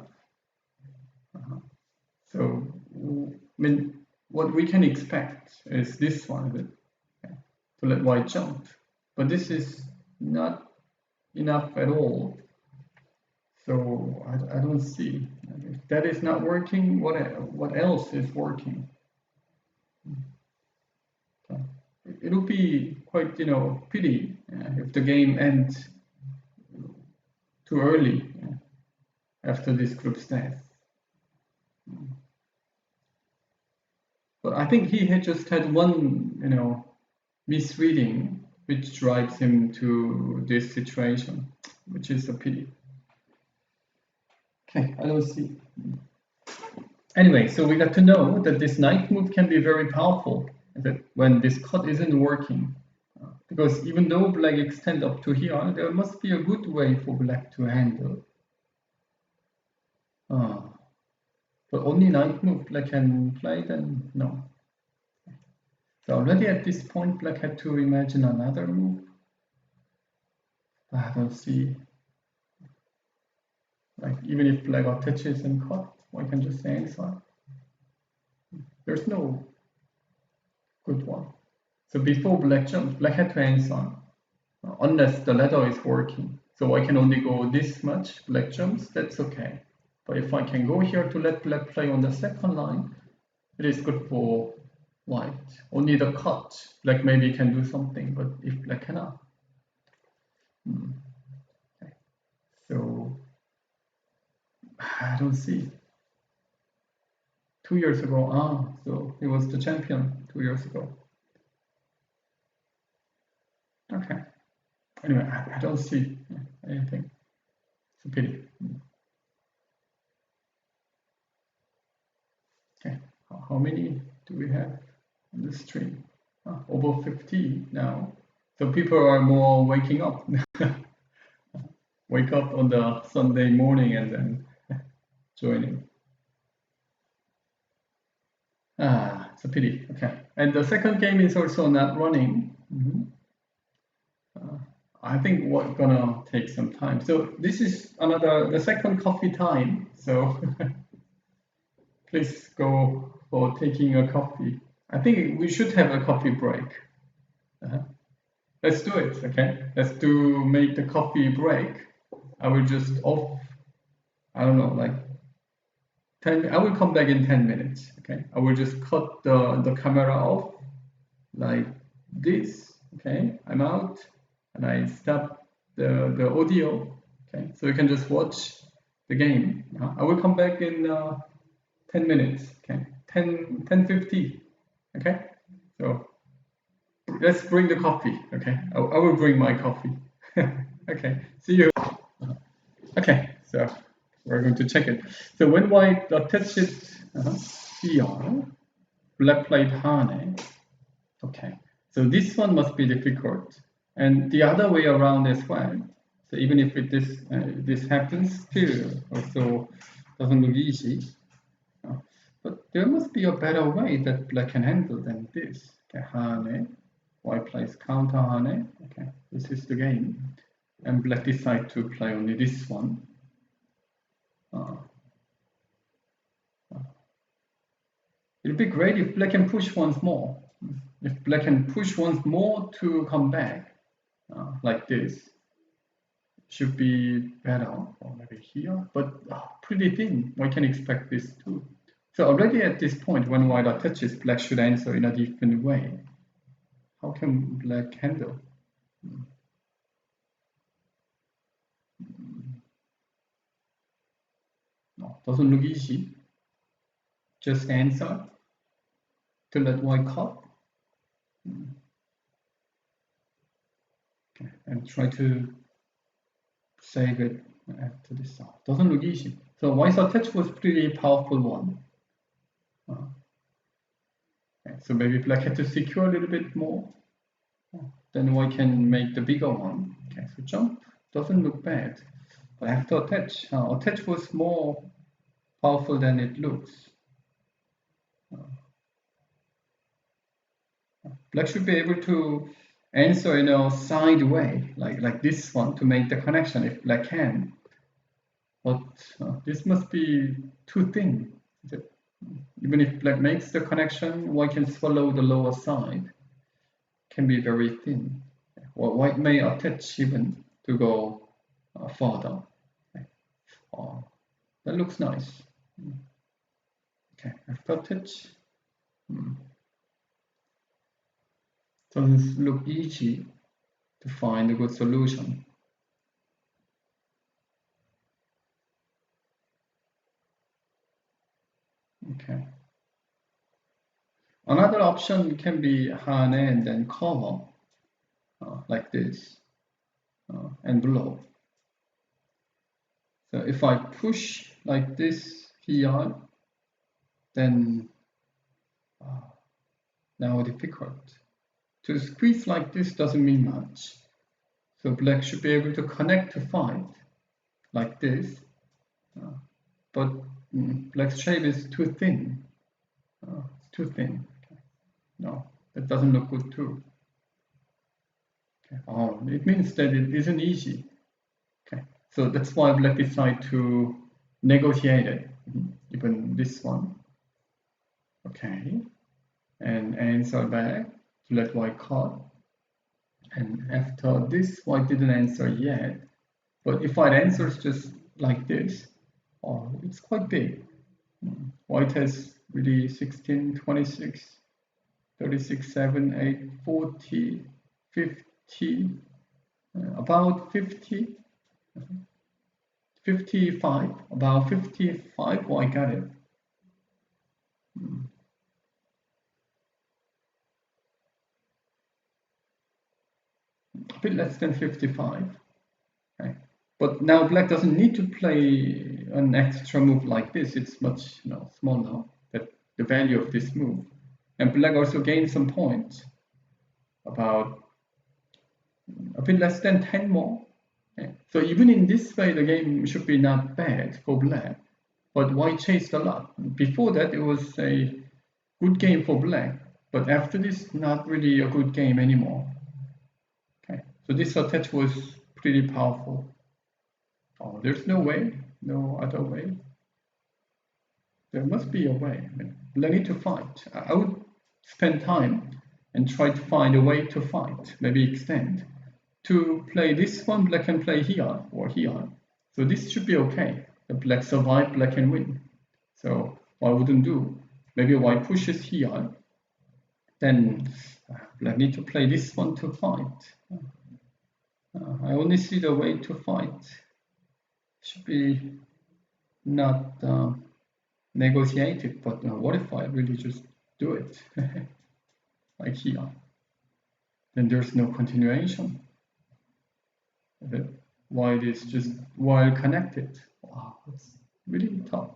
So, I mean, what we can expect is this one, to let white jump, but this is not enough at all. So I don't see. If that is not working, what else is working? Okay. It would be quite, pity if the game ends too early after this group stage. But I think he had just had one, misreading, which drives him to this situation, which is a pity. Okay, I don't see. Anyway, so we got to know that this knight move can be very powerful when this cut isn't working. Because even though black extend up to here, there must be a good way for black to handle. But only knight move black can play, then no. So already at this point, black had to imagine another move. I don't see. Like even if black attaches and cut, one can just answer. There's no good one. So before black jumps, black had to answer, unless the ladder is working. So I can only go this much, black jumps, that's okay. But if I can go here to let black play on the second line, it is good for white. Only the cut, black maybe can do something, but if black cannot. Okay. So I don't see. 2 years ago, so he was the champion 2 years ago. Okay. Anyway, I don't see anything. It's a pity. Okay, how many do we have on the stream? Over 50 now. So people are more waking up. Wake up on the Sunday morning and then joining. It's a pity. Okay, and the second game is also not running. I think we're gonna take some time. So this is the second coffee time. So please go for taking a coffee. I think we should have a coffee break. Let's do it, okay? Let's make the coffee break. I will just off, I don't know, like 10, I will come back in 10 minutes, okay? I will just cut the camera off like this, okay? I'm out and I stop the audio, okay? So you can just watch the game. I will come back in 10 minutes. Okay, 10:50. Okay, so let's bring the coffee. Okay, I will bring my coffee. Okay, see you. Okay, so we're going to check it. So when white attaches here, black played Hane. Okay, so this one must be difficult, and the other way around as well. So even if this happens, still also doesn't look easy. But there must be a better way that black can handle than this. Okay, Hane, white plays counter Hane. Okay, this is the game, and black decide to play only this one. It'd be great if black can push once more. If black can push once more to come back, like this, should be better, or maybe here, but pretty thin. One can expect this too. So already at this point, when white attaches, black should answer in a different way. How can black handle? No, doesn't look easy. Just answer to let white cut. Okay, and try to save it after this. Doesn't look easy. So white's attach was pretty powerful one. Okay, so maybe black had to secure a little bit more. Then white can make the bigger one. Okay, so jump doesn't look bad. But after attach, attach was more powerful than it looks. Black should be able to answer in a side way, like this one, to make the connection if black can. But this must be too thin. Even if black makes the connection, white can swallow the lower side. Can be very thin. Well, white may attach even to go further. Okay. That looks nice. Okay, after attach. Doesn't look easy to find a good solution. Okay. Another option can be Hane and then cover like this and blow. So if I push like this here, then now difficult. To squeeze like this doesn't mean much. So black should be able to connect to fight like this, but black's shape is too thin. It's too thin. Okay. No, that doesn't look good too. Okay. Oh, it means that it isn't easy. Okay, so that's why black decide to negotiate it. Even this one. Okay, and answer back to let white cut. And after this, white didn't answer yet. But if white answers just like this, it's quite big. White has really 16, 26, 36, 7, 8, 40, 50, about 50, 55, about 55. Oh, I got it. A bit less than 55. Okay. But now black doesn't need to play an extra move like this. It's much smaller, that the value of this move. And black also gained some points, about a bit less than 10 more. Okay. So even in this way, the game should be not bad for black. But white chased a lot. Before that, it was a good game for black. But after this, not really a good game anymore. Okay. So this attach was pretty powerful. Oh, there's no way, no other way. There must be a way. Black need to fight. I would spend time and try to find a way to fight, maybe extend. To play this one, black can play here or here. So this should be okay. The black survive, black can win. So what I wouldn't do, maybe white pushes here, then black need to play this one to fight. I only see the way to fight. Should be not negotiated, but what if I really just do it like here? Then there's no continuation. Why it is just while connected. Wow, it's really tough.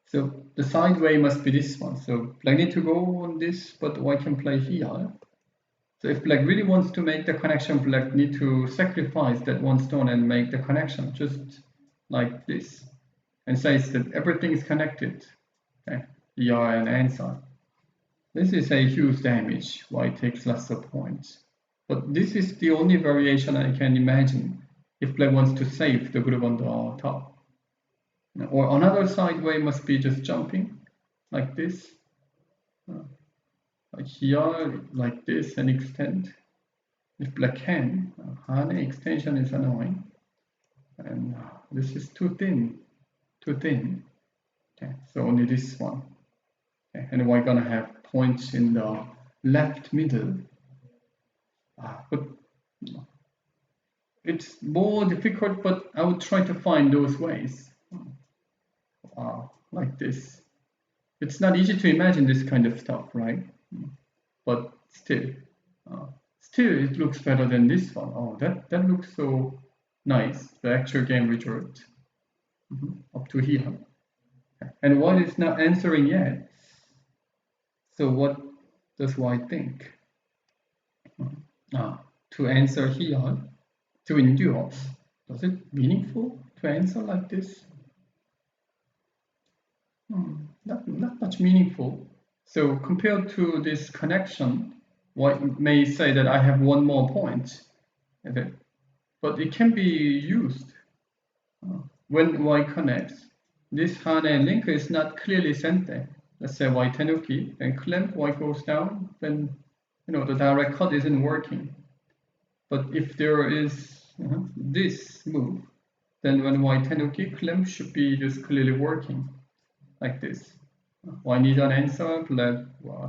So the side way must be this one. So black need to go on this, but white can play here. So if black really wants to make the connection, black need to sacrifice that one stone and make the connection, just like this. And says that everything is connected. Okay, here and answer. This is a huge damage. White takes lots of points. But this is the only variation I can imagine if black wants to save the group on the top. Or another side way must be just jumping like this. Like here, like this, and extend. If black can, Hane extension is annoying. And this is too thin. Okay, so only this one. Okay, and we're gonna have points in the left middle. But it's more difficult, but I would try to find those ways. Like this. It's not easy to imagine this kind of stuff, right? But still it looks better than this one. Oh, that looks so nice. The actual game result up to here. And white is not answering yet. So what does white think? To answer here, to endure. Does it meaningful to answer like this? Not much meaningful. So compared to this connection, white may say that I have one more point. Okay. But it can be used when white connects. This Hane link is not clearly sent there. Let's say white tenuki, and clamp, white goes down, then the direct cut isn't working. But if there is this move, then when white tenuki, clamp should be just clearly working like this. White need an answer, black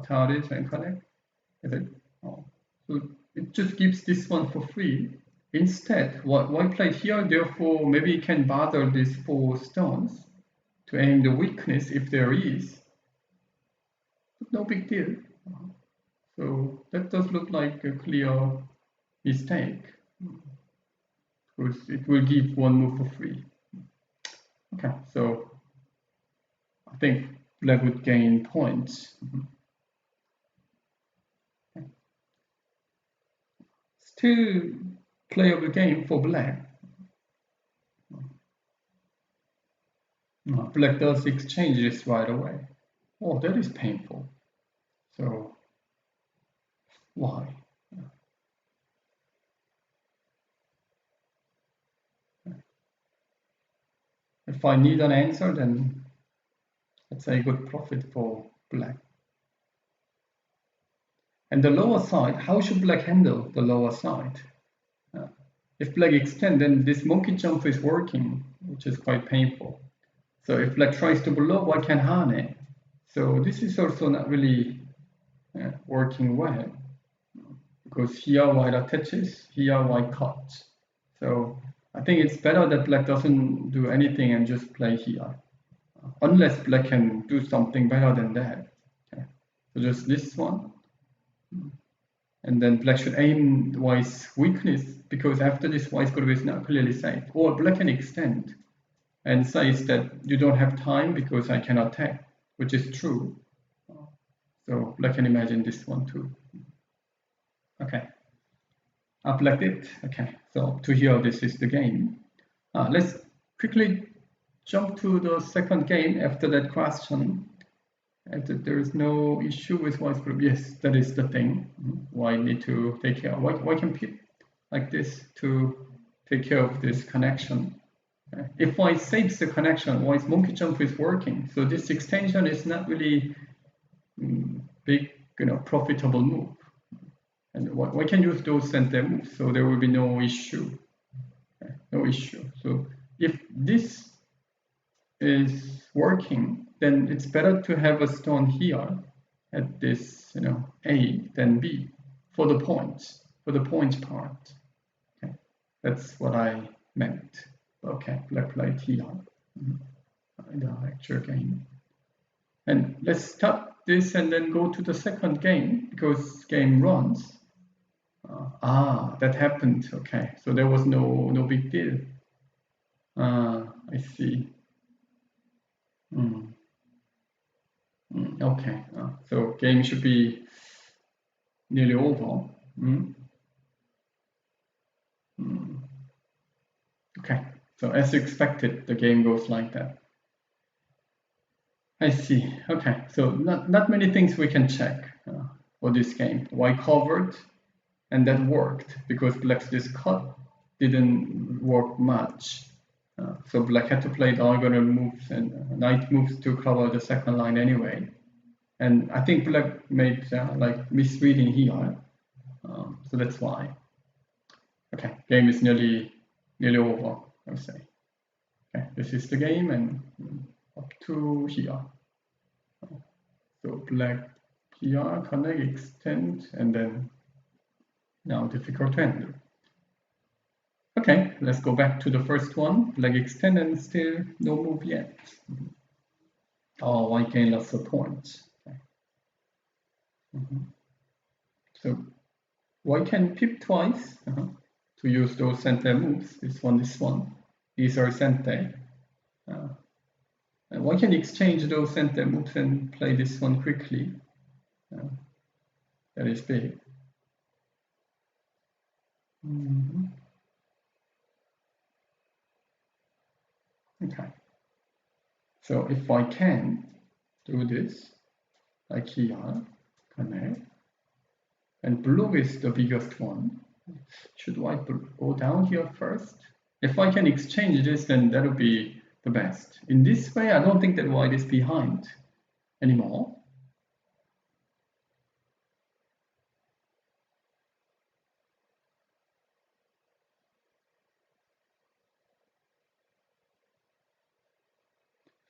target and connect. So it just gives this one for free. Instead, white played here, therefore maybe it can bother these 4 stones to aim the weakness if there is. But no big deal. So that does look like a clear mistake, because it will give one move for free. Okay, so I think black would gain points. Still playable game for black. Black does exchange this right away. Oh, that is painful. So why? If I need an answer, then that's a good profit for black. And the lower side, how should black handle the lower side? If black extend, then this monkey jump is working, which is quite painful. So if black tries to blow, white can Hane. So this is also not really working well, because here white attaches, here white cuts. So I think it's better that black doesn't do anything and just play here, unless black can do something better than that. Okay. So just this one, and then black should aim white's weakness, because after this white's group is not clearly safe. Or black can extend and says that you don't have time because I can attack, which is true. So black can imagine this one too. Okay. Black did. Okay, so to here, this is the game. Let's quickly jump to the second game after that question. There is no issue with white's group. Yes, that is the thing. White need to take care. White can pick like this to take care of this connection. If white saves the connection, white's monkey jump is working. So this extension is not really big, profitable move. And white can use those center moves, so there will be no issue. Okay, no issue. So if this is working, then it's better to have a stone here at this, A than B for the points part. Okay, that's what I meant. Okay, black played here in the actual game. And let's stop this and then go to the second game because game runs. That happened. Okay, so there was no big deal. I see. Okay, so game should be nearly over. Okay, so as expected, the game goes like that. I see. Okay, so not many things we can check for this game. White covered, and that worked because black's this cut didn't work much. So black had to play diagonal moves and knight moves to cover the second line anyway. And I think black made like misreading here, so that's why. Okay, game is nearly over, I would say. Okay, this is the game and up to here. So black here, connect, extend, and then now difficult to handle. Okay, let's go back to the first one. Black extend and still no move yet. Oh, white gain lots of points. Okay. So white can pip twice to use those center moves. This one. These are center. And one can exchange those center moves and play this one quickly. That is big. Okay. So if I can do this, like here, connect, and blue is the biggest one. Should white go down here first? If I can exchange this, then that would be the best. In this way, I don't think that white is behind anymore.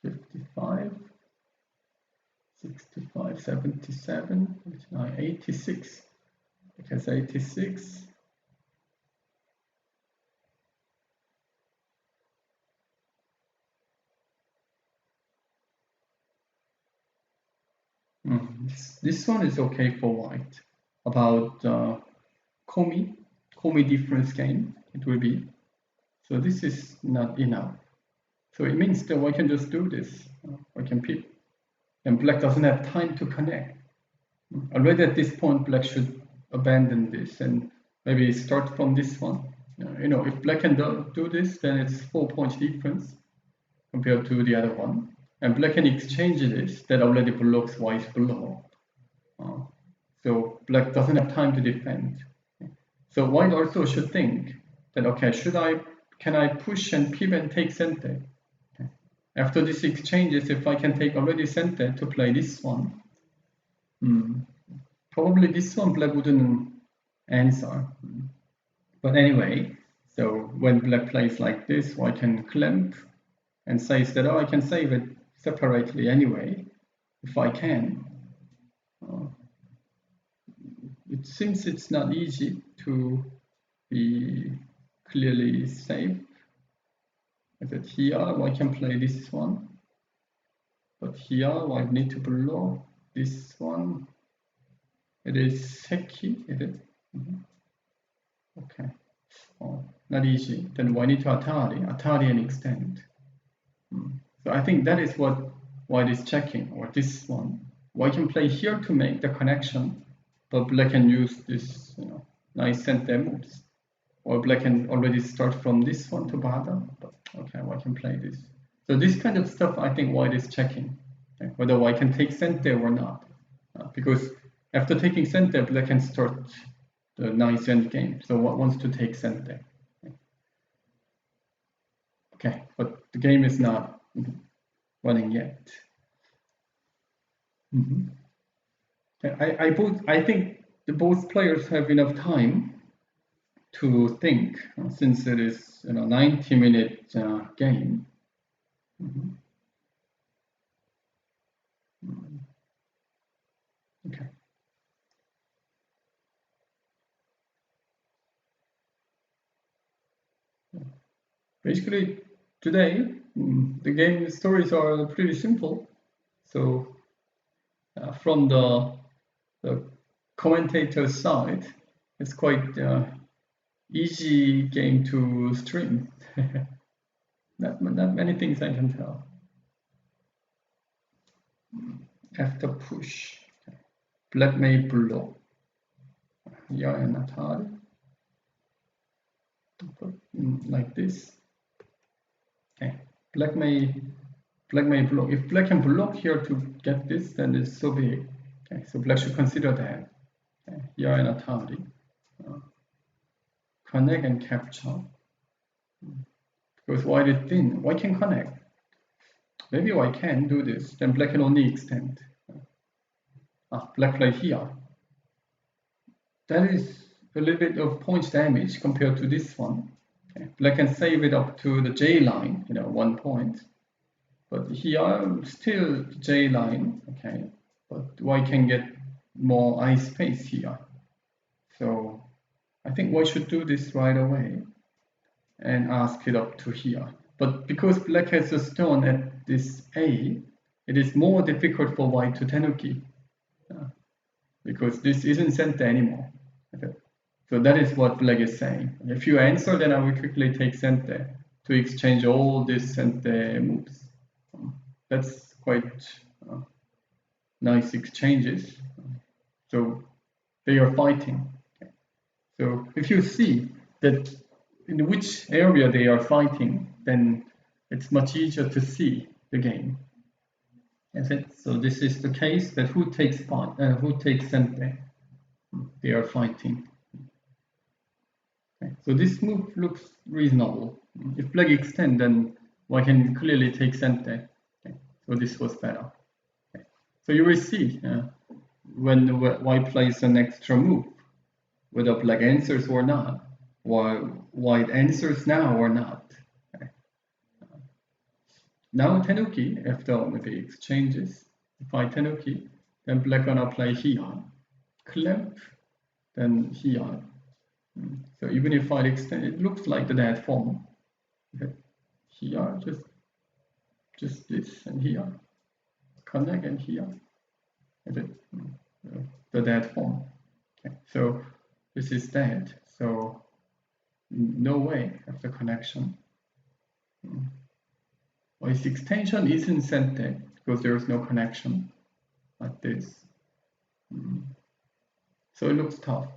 $55, $65, $77, $86. Because 86. This one is okay for white. About Komi difference gain, it will be. So this is not enough. So it means that white can just do this. I can pip. And black doesn't have time to connect. Already at this point, black should abandon this and maybe start from this one. If black can do this, then it's 4 points difference compared to the other one. And black can exchange this, that already blocks white's below. So black doesn't have time to defend. So white also should think that, okay, can I push and pip and take center? Okay. After this exchanges, if I can take already center to play this one, probably this one black wouldn't answer. But anyway, so when black plays like this, white can clamp and says that, I can save it separately anyway, if I can. It seems it's not easy to be clearly safe. That here, white can play this one. But here, white need to block this one. It is Seki, is it? Okay. Not easy. Then white need to Atari and extend. So I think that is what white is checking, or this one. White can play here to make the connection, but black can use this, nice center moves. Or black can already start from this one to bother, but okay, white can play this. So this kind of stuff I think white is checking, okay, whether white can take center or not. Because after taking center, black can start the nice end game. So white wants to take center. Okay, but the game is not running yet. I think both players have enough time to think, since it is 90-minute game. Okay. Basically, today the game stories are pretty simple. So from the commentator side, it's quite easy game to stream. not many things I can tell. After push, black may block. Yeah, and not hard. Like this. Okay, black may block. If black can block here to get this, then it's so big. Okay, so black should consider that. Okay, here and Atari. Connect and capture. Because white is thin, white can connect. Maybe white can do this, then black can only extend. Black play here. That is a little bit of points damage compared to this one. Okay. Black can save it up to the J line, 1 point. But here, still J line, okay. But white can get more eye space here. So I think white should do this right away and ask it up to here. But because black has a stone at this A, it is more difficult for white to tenuki. Because this isn't center anymore. Okay. So that is what black is saying. If you answer, then I will quickly take center to exchange all these center moves. That's quite nice exchanges. So they are fighting. Okay. So if you see that in which area they are fighting, then it's much easier to see the game. So this is the case that who takes center? They are fighting. Okay. So this move looks reasonable. If black extend, then white can clearly take center. Okay. So this was better. Okay. So you will see when white plays an extra move, whether black answers or not, or white answers now or not. Now tenuki, after the exchanges, if I tenuki, then black gonna play here, clamp, then here. So even if I extend, it looks like the dead form. Okay. Here, just this, and here, connect, and here. Okay. The dead form. Okay. So this is dead. So no way of the connection. Its extension isn't center because there is no connection like this. So it looks tough.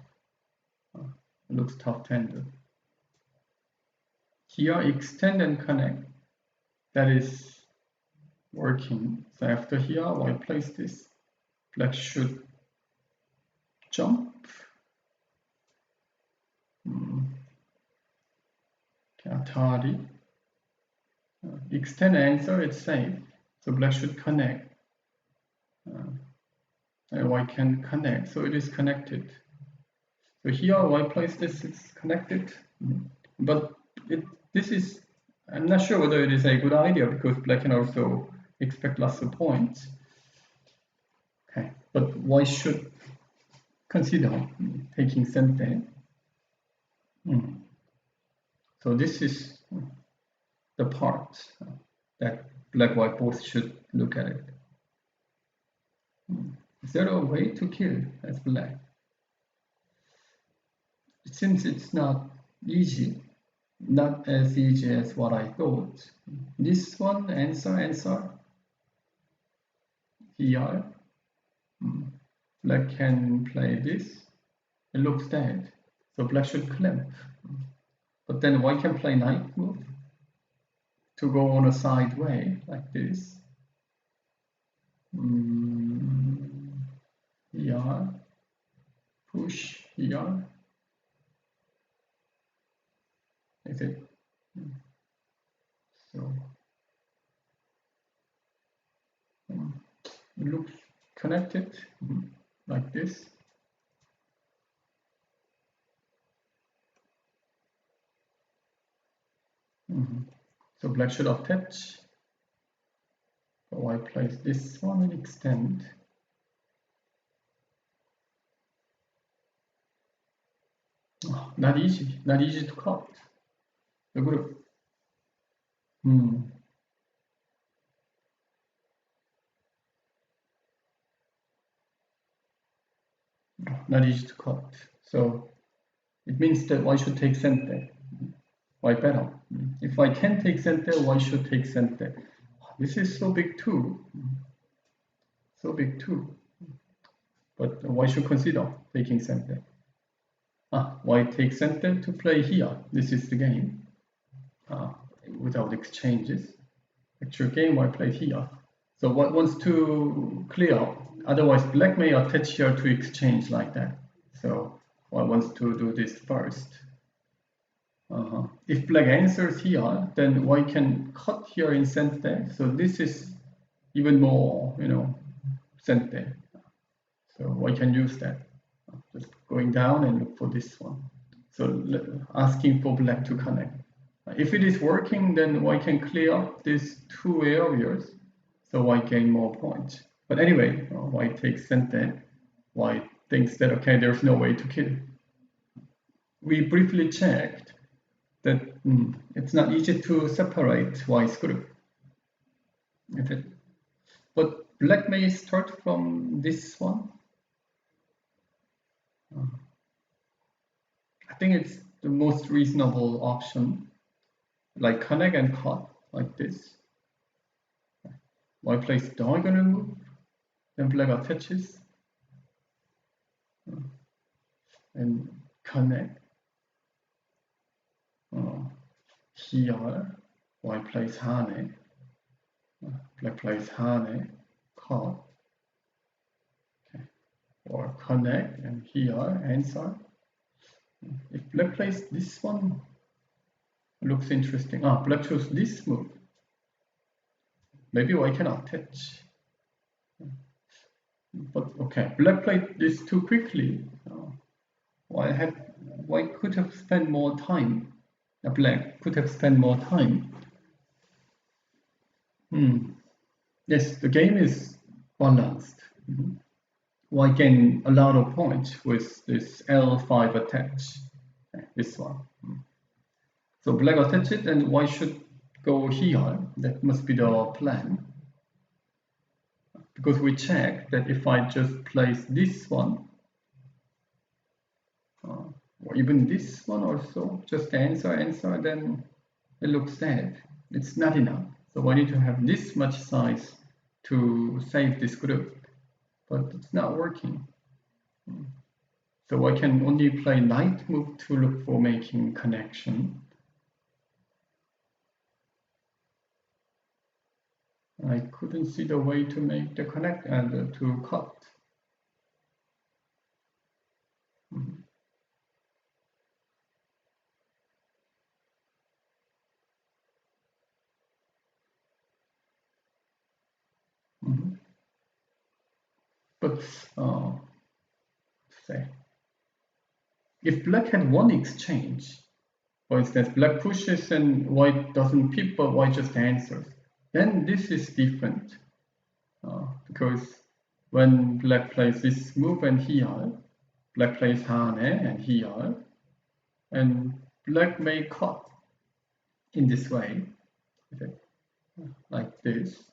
It looks tough to handle. Here, extend and connect. That is working. So after here, white plays this. Black should jump. Atari. Extend answer, it's safe. So black should connect. And white can connect, so it is connected. So here white plays this, it's connected. But this is, I'm not sure whether it is a good idea because black can also expect lots of points. Okay, but white should consider taking center. So this is the part that black white both should look at it. Is there a way to kill as black? Since it's not easy, not as easy as what I thought. This one, answer. Here, black can play this. It looks dead, so black should clamp. But then white can play knight move to go on a side way like this. Here, push here. Is it? So it looks connected like this. So black should attach. So white plays this one and extend. Not easy to cut the group. Not easy to cut. So it means that white should take center. White better. If I can take center, white should take center. This is so big too. So big too. But white should consider taking center. White takes center to play here. This is the game. Without exchanges. Actual game, white played here. So white wants to clear. Otherwise, black may attach here to exchange like that. So white wants to do this first. If black answers here, then white can cut here in center. So this is even more, center. So white can use that. Just going down and look for this one. So asking for black to connect. If it is working, then white can clear these two areas. So white gain more points. But anyway, white takes center. White thinks that, okay, there's no way to kill. We briefly checked that it's not easy to separate white's group. But black may start from this one. I think it's the most reasonable option. Like connect and cut, like this. White plays diagonal move, then black attaches. And connect. Here, white plays hane. Black plays hane, cut. Okay. Or connect, and here, answer. If black plays this one, looks interesting. Black chose this move. Maybe white can attach. But okay, black played this too quickly. White could have spent more time. Black could have spent more time. Yes, the game is balanced. White gain a lot of points with this L5 attach. This one. So black attach it and white should go here. That must be the plan. Because we checked that if I just place this one, or even this one also, just answer, then it looks sad. It's not enough. So I need to have this much size to save this group. But it's not working. So I can only play knight move to look for making connection. I couldn't see the way to make the connect and to cut. But say, if black had one exchange, for instance, black pushes and white doesn't peep, but white just answers, then this is different. Because when black plays this move and here, black plays hane and here, and black may cut in this way, okay, like this,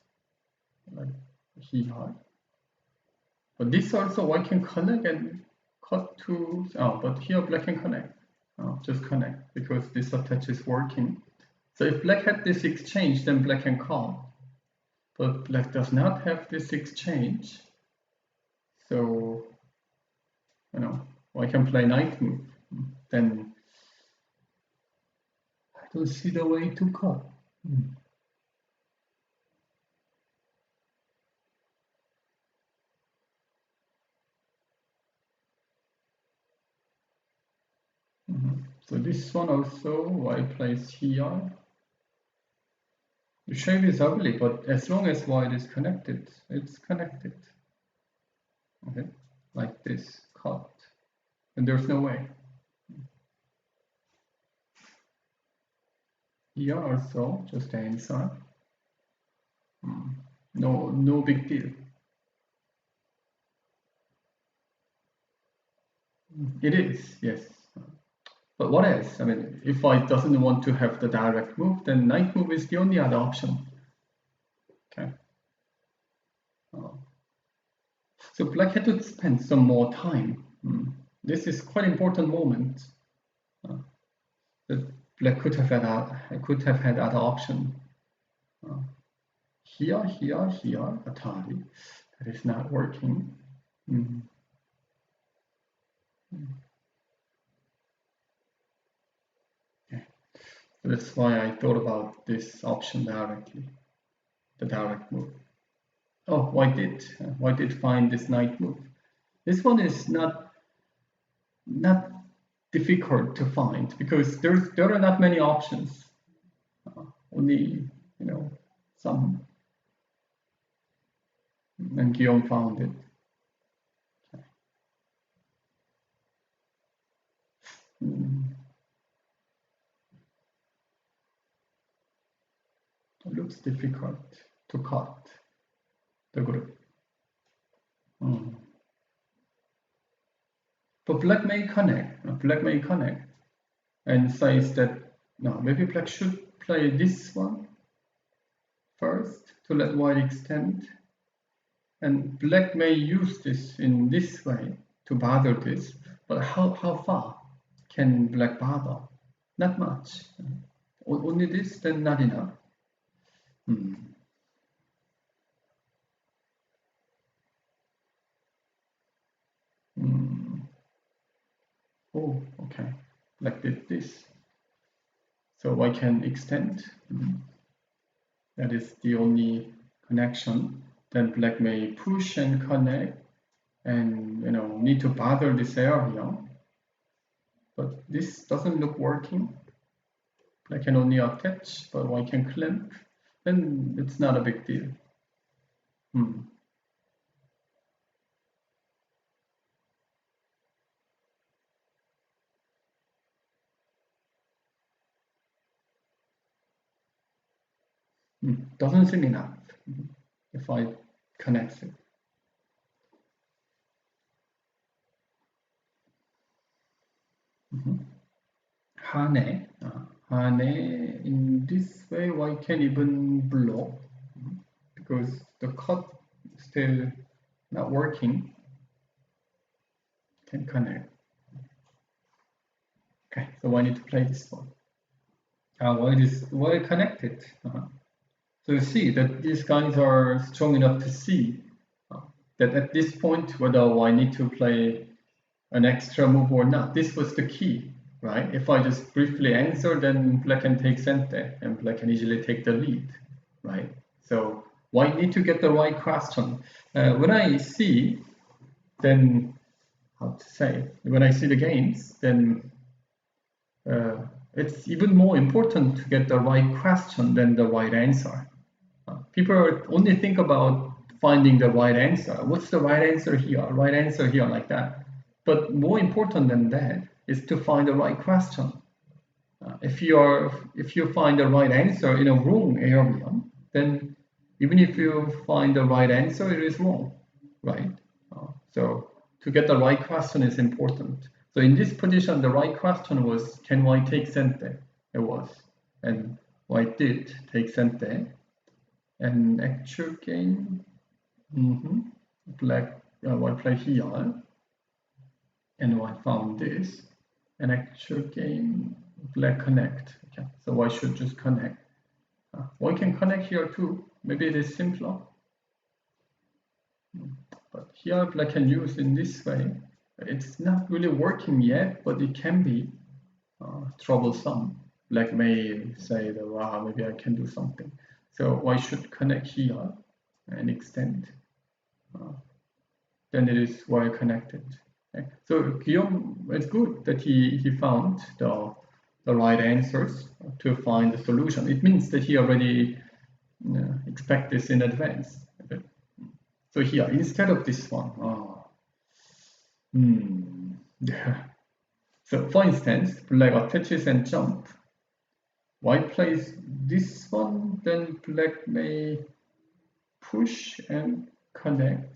like here. But this also white can connect and cut to, but here black can connect, just connect, because this attach is working. So if black had this exchange, then black can cut. But black does not have this exchange. So, white can play knight move. Then I don't see the way to cut. So this one also, white plays here. The shape is ugly, but as long as white is connected, it's connected. Okay, like this, cut. And there's no way. Here also, just answer. No big deal. It is, yes. But what else? I mean, if white doesn't want to have the direct move, then knight move is the only other option. Okay. So black had to spend some more time. This is quite important moment. That black could have had other option. Here, Atari. That is not working. Okay. So that's why I thought about this option directly, the direct move. Oh, white did find this knight move. This one is not difficult to find because there are not many options. Only some. And Guillaume found it. Okay. It looks difficult to cut the group. But black may connect. And says that no, maybe black should play this one first to let white extend. And black may use this in this way to bother this, but how far can black bother? Not much. Only this, then not enough. Oh, okay. Black did this. So I can extend. That is the only connection. Then black may push and connect and need to bother this area. But this doesn't look working. Black can only attach, but white can clamp. Then it's not a big deal. Doesn't seem enough if I connect it. Hane in this way, white can even block because the cut is still not working. Can connect. Okay, so I need to play this one. Why connected? So you see that these guys are strong enough to see that at this point whether I need to play an extra move or not. This was the key, right? If I just briefly answer, then black can take center and black can easily take the lead, right? So white need to get the right question. When I see, then when I see the games, then it's even more important to get the right question than the right answer. People only think about finding the right answer. What's the right answer here? Right answer here, like that. But more important than that is to find the right question. If you find the right answer in a wrong area, then even if you find the right answer, it is wrong, right? So to get the right question is important. So in this position, the right question was, can white take center? It was, and white did take center. And actual game, black, white play here, and white found this. And actual game, black connect. Okay, so white should just connect. White can connect here too. Maybe it is simpler. But here black can use in this way. It's not really working yet, but it can be troublesome. Black may say that, wow, maybe I can do something. So white should connect here and extend. Then it is well connected. Okay. So Guillaume, it's good that he found the right answers to find the solution. It means that he already expect this in advance. Okay. So here, instead of this one, so for instance, black attaches and jump. White plays this one, then black may push and connect.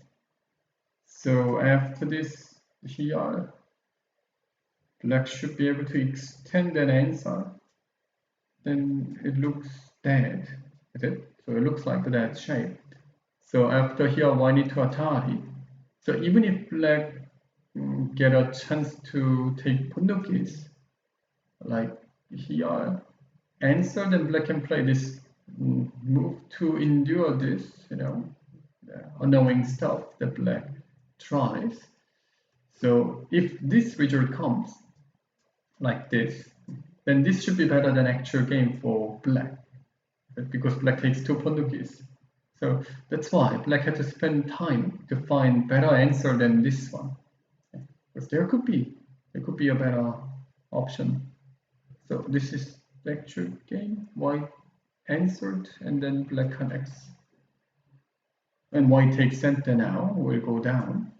So after this here, black should be able to extend an answer. Then it looks dead, is it? So it looks like that shape. So after here, white need to atari. So even if black get a chance to take pundukis, like here, answer, then black can play this move to endure this, annoying stuff that black tries. So if this result comes like this, then this should be better than actual game for black, because black takes 2 pundukis. So that's why black had to spend time to find better answer than this one. Because there could be a better option. So this is the actual game. White answered, and then black connects. And white takes center now, will go down.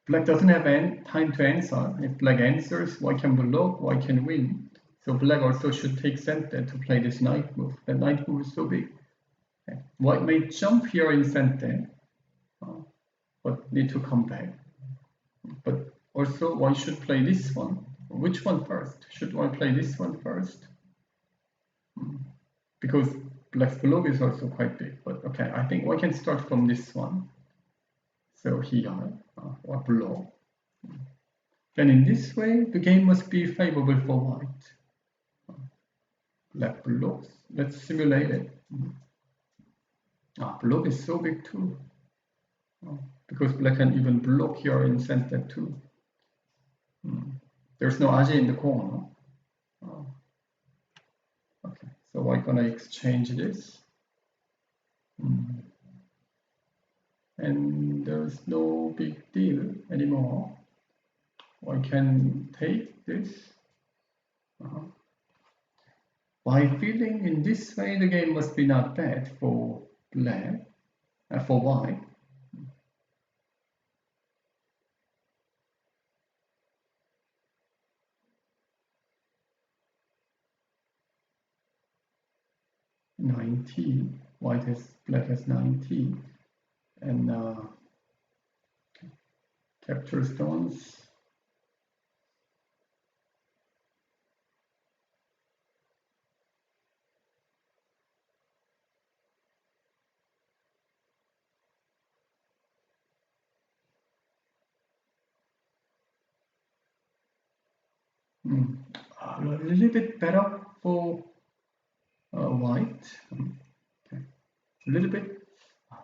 Black doesn't have time to answer. If black answers, white can block, white can win. So black also should take center to play this knight move. The knight move is so big. Okay. White may jump here in center, but need to come back. But also white should play this one. Which one first? Should white play this one first? Because black's block is also quite big. But okay, I think white can start from this one. So here, or block. Then in this way, the game must be favorable for white. Black blocks. Let's simulate it. Block is so big too. Because black can even block here in center too. There's no Ougier in the corner. Okay, so white gonna exchange this. And there's no big deal anymore. White can take this. By feeling in this way, the game must be not bad for black, for white. Black has 90, and capture stones. A little bit better for white. Okay. A little bit,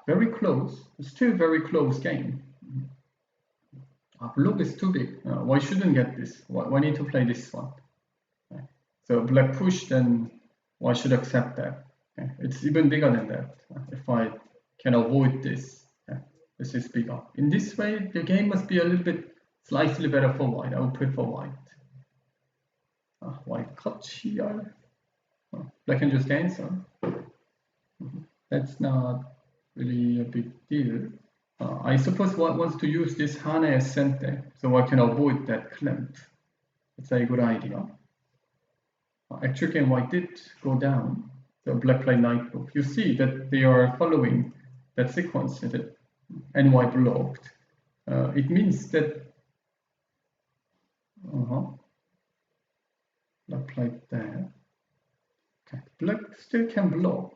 very close. Still very close game. Block is too big. White shouldn't get this. Why need to play this one? Okay. So black push, then white should accept that. Okay. It's even bigger than that. If I can avoid this, this is bigger. In this way, the game must be a little bit slightly better for white. I would prefer white. White cut here. Black can just answer. That's not really a big deal. I suppose white wants to use this Hane as center, so I can avoid that clamp. It's a good idea. Actually, white did go down. So black played knight move. You see that they are following that sequence, and white blocked. It means that black played that. Okay. Black still can block.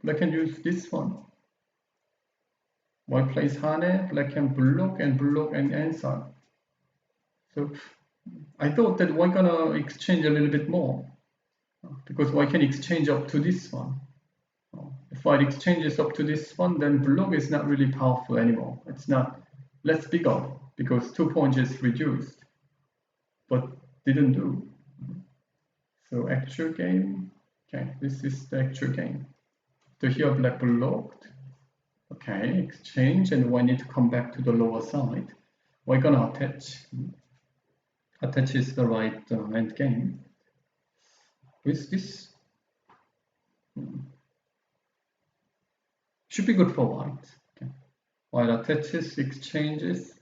Black can use this one. White plays Hane, black can block and answer. So I thought that white gonna exchange a little bit more, because white can exchange up to this one. If white exchanges up to this one, then block is not really powerful anymore. It's not less bigger because 2 points is reduced, but didn't do. So actual game, okay, this is the actual game. So here black blocked. Okay, exchange, and white need to come back to the lower side. White gonna attach. Attach is the right end game. With this, should be good for white. Okay. White attaches, exchanges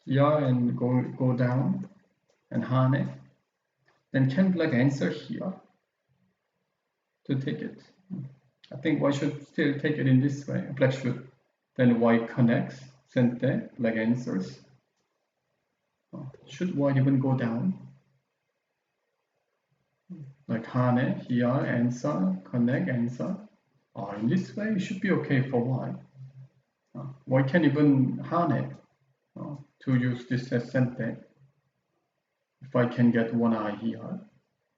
here and go down and Hane. Then can black answer here to take it? I think white should still take it in this way. Black should. Then white connects, center, black answers. Should white even go down? Like hane here, answer, connect, answer. In this way, it should be okay for white. White can even hane to use this as center. If I can get one eye here.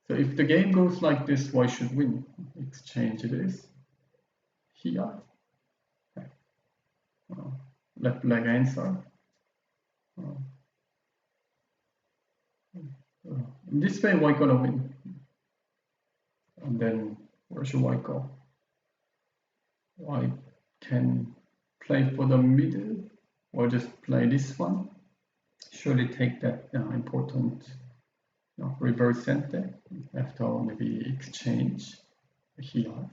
So if the game goes like this, white should win. Exchange this here. Okay. Let black answer. In this way, white gonna win. And then where should white go? White can play for the middle or just play this one. Surely take that important reverse center after maybe exchange here.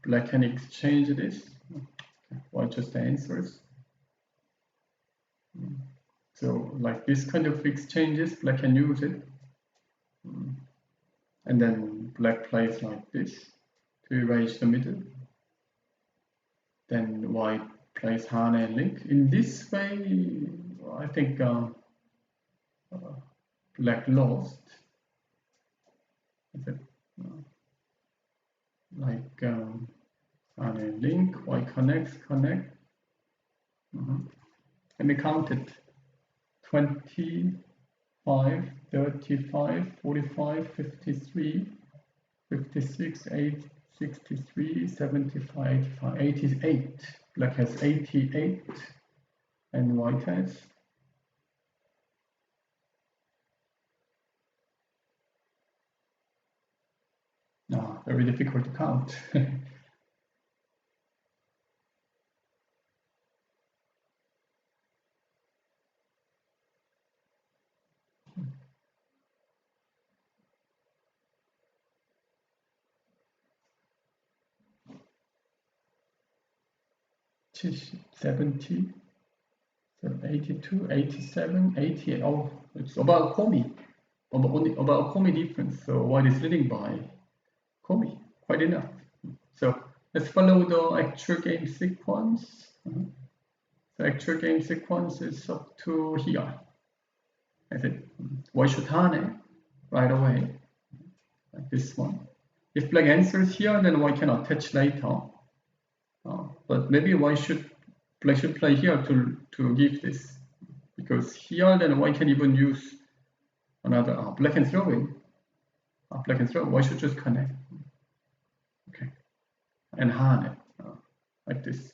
Black can exchange this. White just answers. So like this kind of exchanges, black can use it. And then black plays like this to erase the middle. Then white plays hane and link. In this way, I think black lost. Like hane and link, white connects, connect. Let me count it. 25, 35, 45, 53, 56, 8, 63, 75, 88. Black has 88 and white has very difficult to count. Just 70, 82, 87, 88. Oh, it's about Komi. About Komi difference. So white is leading by Komi. Quite enough. So let's follow the actual game sequence. The actual game sequence is up to here. I think white should hane right away. Like this one. If black answers here, then white can attach later. But maybe black should play here to give this, because here then white can even use another black can throw in. Black can throw. White should just connect. Okay, and hane like this.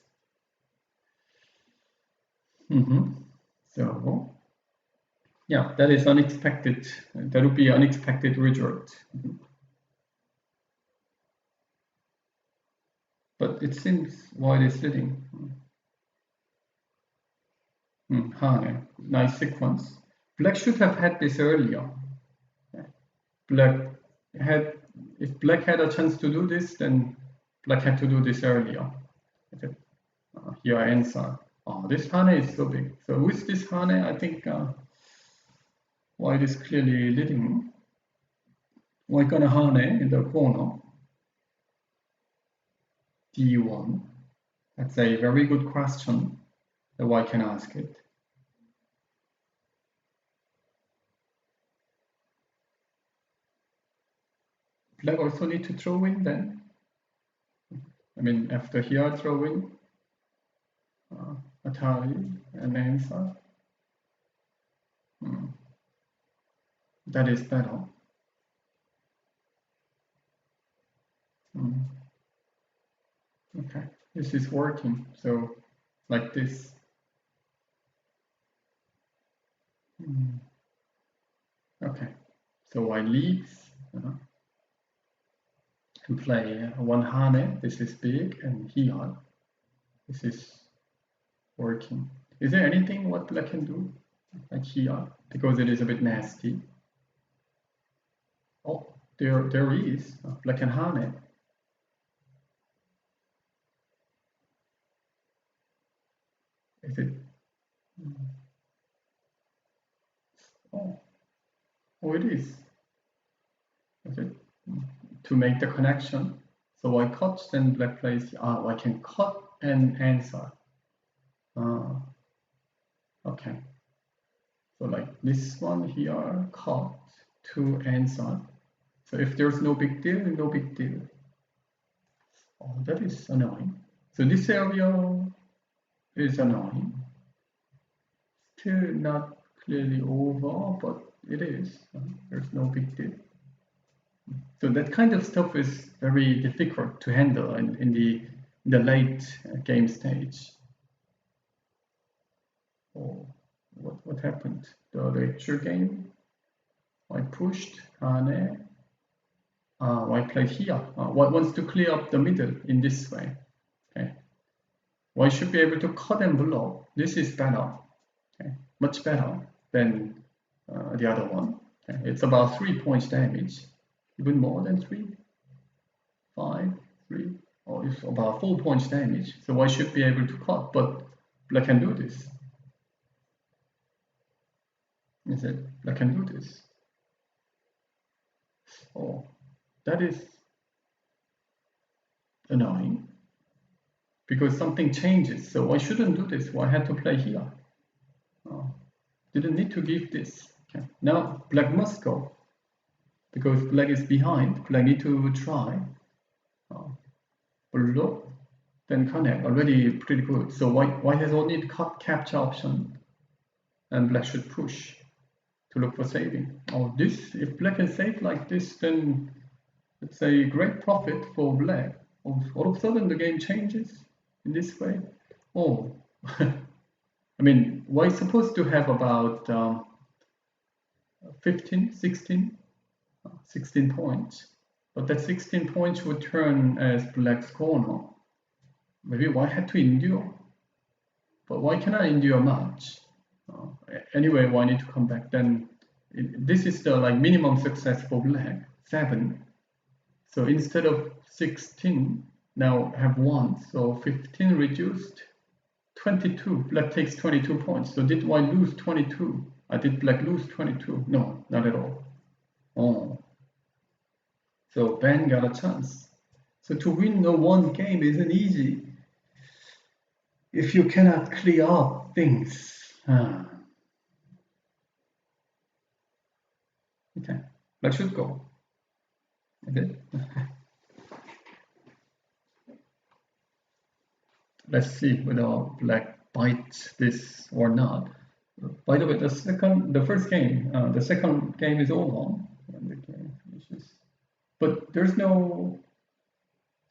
So yeah, that is unexpected. That would be unexpected result. But it seems white is leading. Hane, nice sequence. Black should have had this earlier. If black had a chance to do this, then black had to do this earlier. Here answer. This hane is so big. So with this hane, I think white is clearly leading. White gonna hane in the corner. D1. That's a very good question that white can ask it. Black also need to throw in then. I mean, after here throwing, Atari and answer. That is better. Okay, this is working. So like this. Okay, so white leads. And play one hane. This is big, and here this is working. Is there anything what black can do like here, because it is a bit nasty? Oh, there is black can hane. Is it? Oh, it is. Is it? To make the connection. So white cuts, then black plays. I can cut and answer. Okay. So like this one here, cut to answer. So if there's no big deal, no big deal. Oh, that is annoying. So this area is annoying. Still not clearly over, but it is. There's no big deal. So that kind of stuff is very difficult to handle in the late game stage. Oh, what happened? The actual game? I pushed Hane. White played here. White wants to clear up the middle in this way. Okay. White should be able to cut and block. This is better. Okay. Much better than the other one. Okay. It's about 3 points damage. Even more than 3. 5, 3. Oh, it's about 4 points damage. So white should be able to cut, but black can do this. Is it? Black can do this. Oh. That is annoying because something changes. So I shouldn't do this. Well, I had to play here. Didn't need to give this. Okay. Now black must go because black is behind. Black need to try. Look, then connect. Already pretty good. So white has only cut capture option, and black should push to look for saving. Oh, this if black can save like this, then it's a great profit for black. All of a sudden the game changes in this way. Oh, I mean, white's supposed to have about 16 points. But that 16 points would turn as black's corner. Maybe white had to endure. But why cannot endure much? Anyway, white need to come back. Then this is the like minimum success for black, 7. So instead of 16, now have 1. So 15 reduced, 22. Black takes 22 points. So did white lose 22? Did black lose 22? No, not at all. Oh. So Ben got a chance. So to win the one game isn't easy if you cannot clear up things. Okay, black should go. Okay. Let's see whether black bites this or not. By the way, the first game, the second game is over when the game finishes. But there's no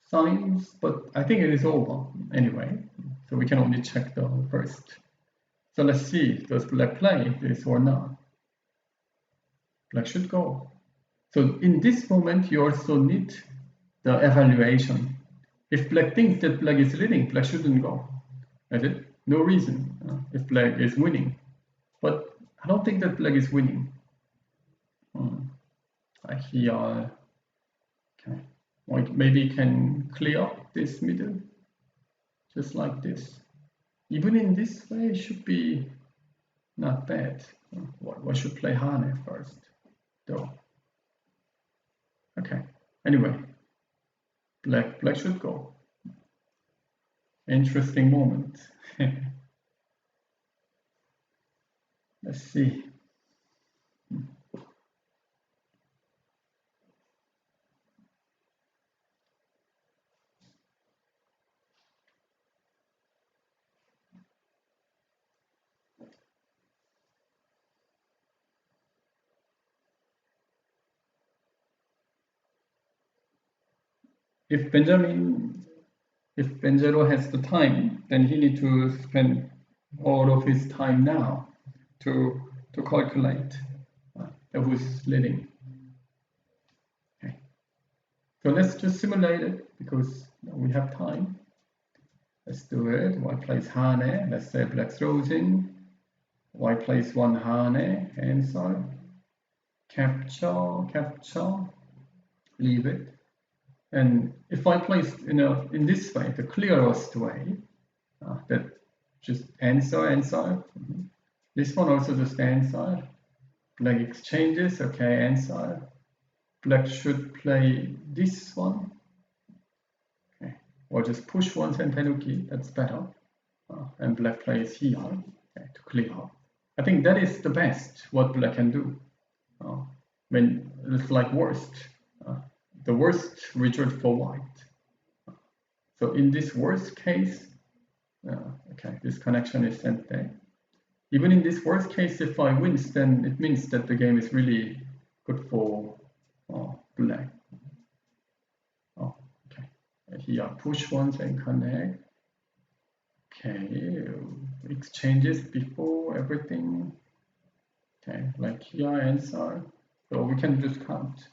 signs, but I think it is over anyway. So we can only check the first. So let's see, does black play this or not? Black should go. So in this moment, you also need the evaluation. If black thinks that black is leading, black shouldn't go. Is it? No reason if black is winning. But I don't think that black is winning. Here, okay. White maybe can clear up this middle, just like this. Even in this way, it should be not bad. Why should play Hane first, though? Okay. Anyway, black should go. Interesting moment. Let's see. If Benjaro has the time, then he needs to spend all of his time now to calculate who's leading. Okay. So let's just simulate it because we have time. Let's do it. White plays Hane. Let's say black throws in. White plays 1 Hane. Answer. Capture. Leave it. And if I place in this way, the clearest way, that just answer. This one also just answer. Black exchanges, okay, answer. Black should play this one. Okay, or just push one Sentenuki, that's better. And black plays here, okay, to clear up. I think that is the best what black can do. When it's like worst, the worst result for white. So in this worst case, okay, this connection is sent there. Even in this worst case, if I win, then it means that the game is really good for black. Okay, here push once and connect. Okay, exchanges before everything. Okay, like here answer. So we can just count.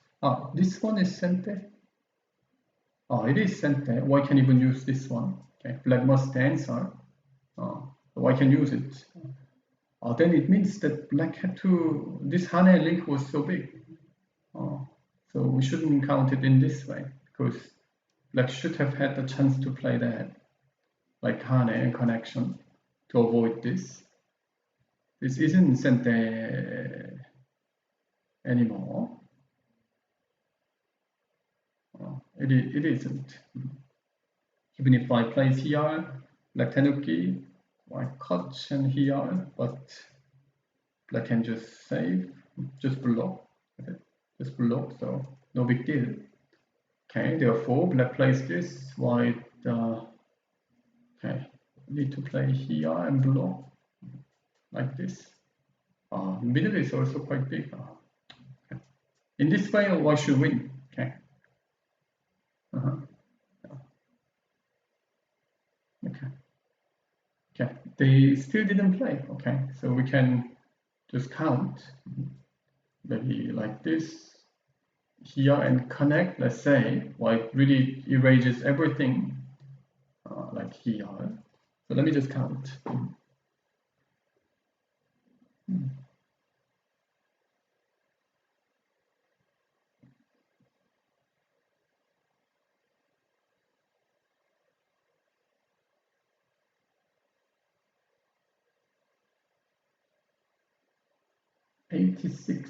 This one is sent there. It is sent there. Why can't even use this one? Okay, black must answer. Why can use it? Then it means that black had to. This Hane link was so big. So we shouldn't count it in this way because black should have had the chance to play that, like Hane and connection, to avoid this. This isn't sent there anymore. It isn't. Even if I place here, black tenuki, white cut and here, but black can just save, just block. Okay. Just block, so no big deal. Okay, therefore black plays this, white okay, need to play here and block like this. Middle is also quite big. Okay. In this way, white should win. Okay. Okay, they still didn't play. Okay, so we can just count maybe like this here and connect. Let's say white really erases everything like here. So let me just count. 86.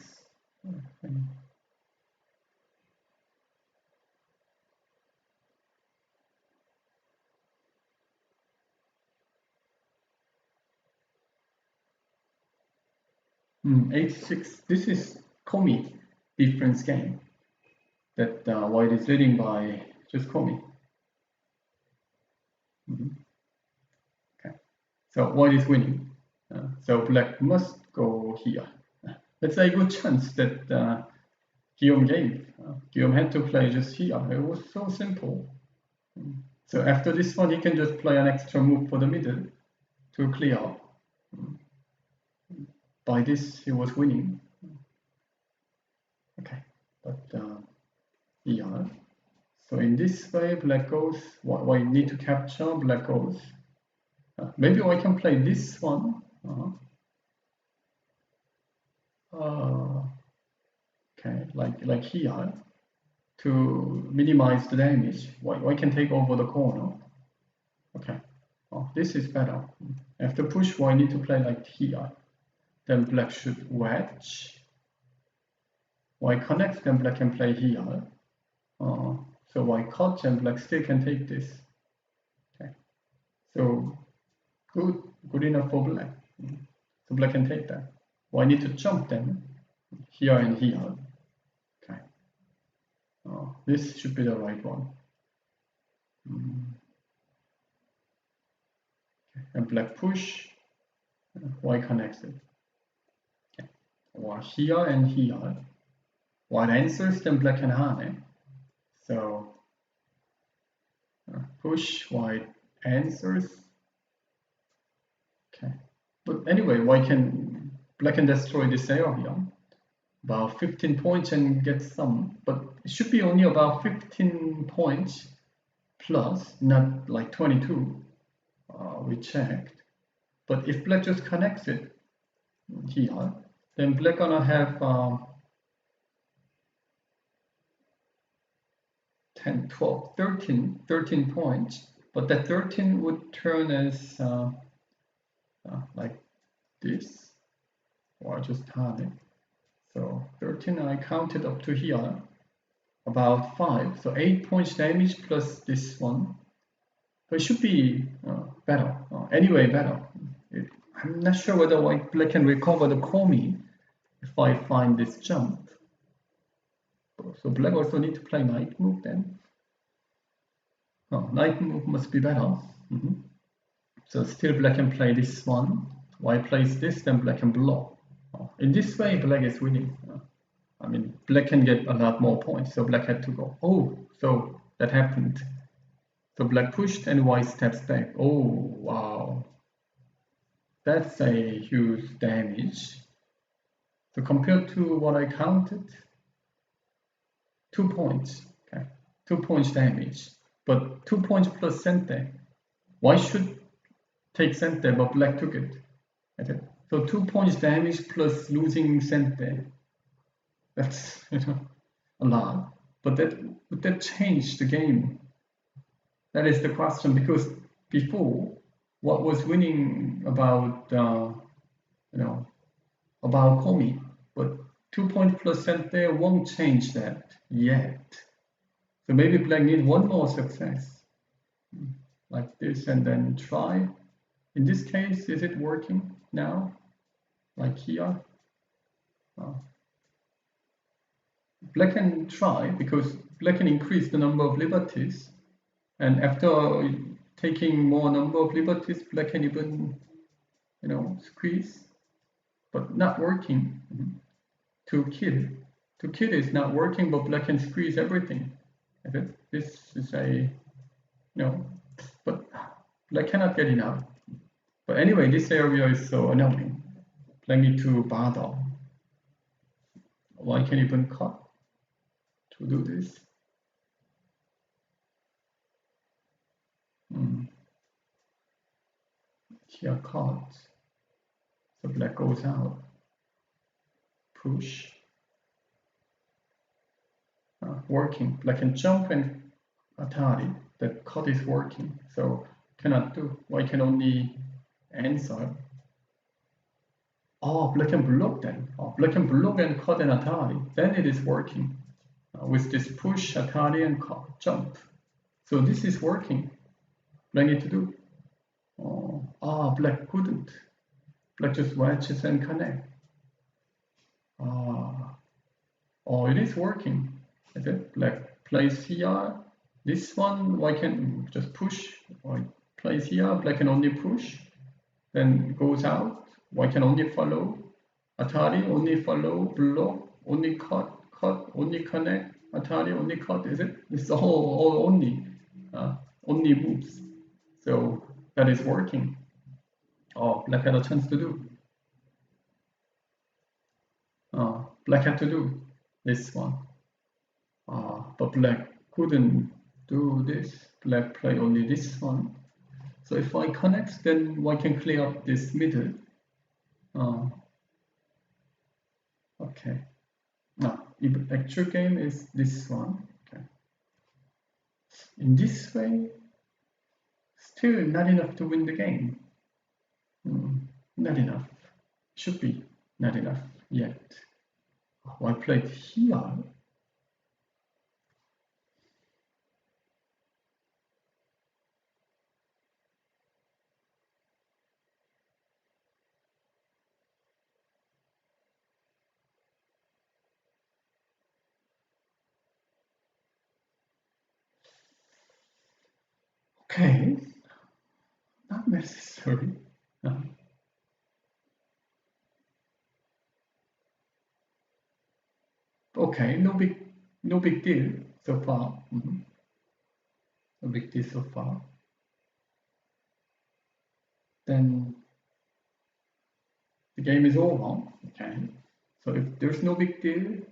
86. This is Komi difference game that white is leading by just Komi. Okay, so white is winning. So black must go here. That's a good chance that Guillaume gave. Guillaume had to play just here. It was so simple. So after this one, he can just play an extra move for the middle to clear up. By this, he was winning. Okay, but here. So in this way, black goes. White need to capture. Black goes. Maybe I can play this one. Okay, like here, to minimize the damage. White can take over the corner. Okay, this is better. After push, white need to play like here. Then black should wedge. White connects, then black can play here. So white cuts and black still can take this. Okay, so good enough for black. So black can take that. White need to jump them here and here. Okay, this should be the right one. Okay. And black push. White connects it. Okay. Or here and here. White answers, then black can Hane. So push, white answers. Okay, but anyway, black can destroy this area. About 15 points and get some, but it should be only about 15 points plus, not like 22. We checked. But if black just connects it here, then black gonna have 10, 12, 13 points. But that 13 would turn as like this, or just have it. So 13, I counted up to here, about 5. So 8 points damage plus this one. So it should be better. Anyway, better. I'm not sure whether black can recover the commi if I find this jump. So black also need to play knight move then. Oh, knight move must be better. So still black can play this one. White plays this, then black can block. Oh, in this way, black is winning. I mean, black can get a lot more points, so black had to go. Oh, so that happened. So black pushed and white steps back. Oh, wow. That's a huge damage. So compared to what I counted, 2 points. Okay, 2 points damage. But 2 points plus center. White should take center, but black took it. Okay. So 2 points damage plus losing center. That's a lot. But would that change the game? That is the question, because before, what was winning about about commi, but 2 points plus center won't change that yet. So maybe black need one more success, like this, and then try. In this case, is it working now? Like here? Black can try, because black can increase the number of liberties, and after taking more number of liberties, black can even, squeeze, but not working. To kill is not working, but black can squeeze everything. Okay? This is a, but black cannot get enough. But anyway, this area is so annoying. Black need to bother. White can even cut to do this. Here cut. So black goes out. Push. Working. Black can jump and Atari. The cut is working. So cannot do. White can only answer. Oh, black can block then. Oh, black can block and cut and Atari. Then it is working. With this push, Atari and cut, jump. So this is working. Black need to do. Black couldn't. Black just wedges and connect. It is working. Okay, black plays here. This one, white can just push. White plays here. Black can only push. Then goes out. White can only follow. Atari only follow. Block only cut. Only connect. Atari only cut. Is it? It's all only moves. So that is working. Black had a chance to do. Black had to do this one. But black couldn't do this. Black play only this one. So if I connect, then white can clear up this middle. Okay. Now, the actual game is this one. Okay. In this way, still not enough to win the game. Not enough. Should be not enough yet. I played here. Okay, not necessary. Okay, no big deal so far. No big deal so far. Then the game is over. Okay, so if there's no big deal,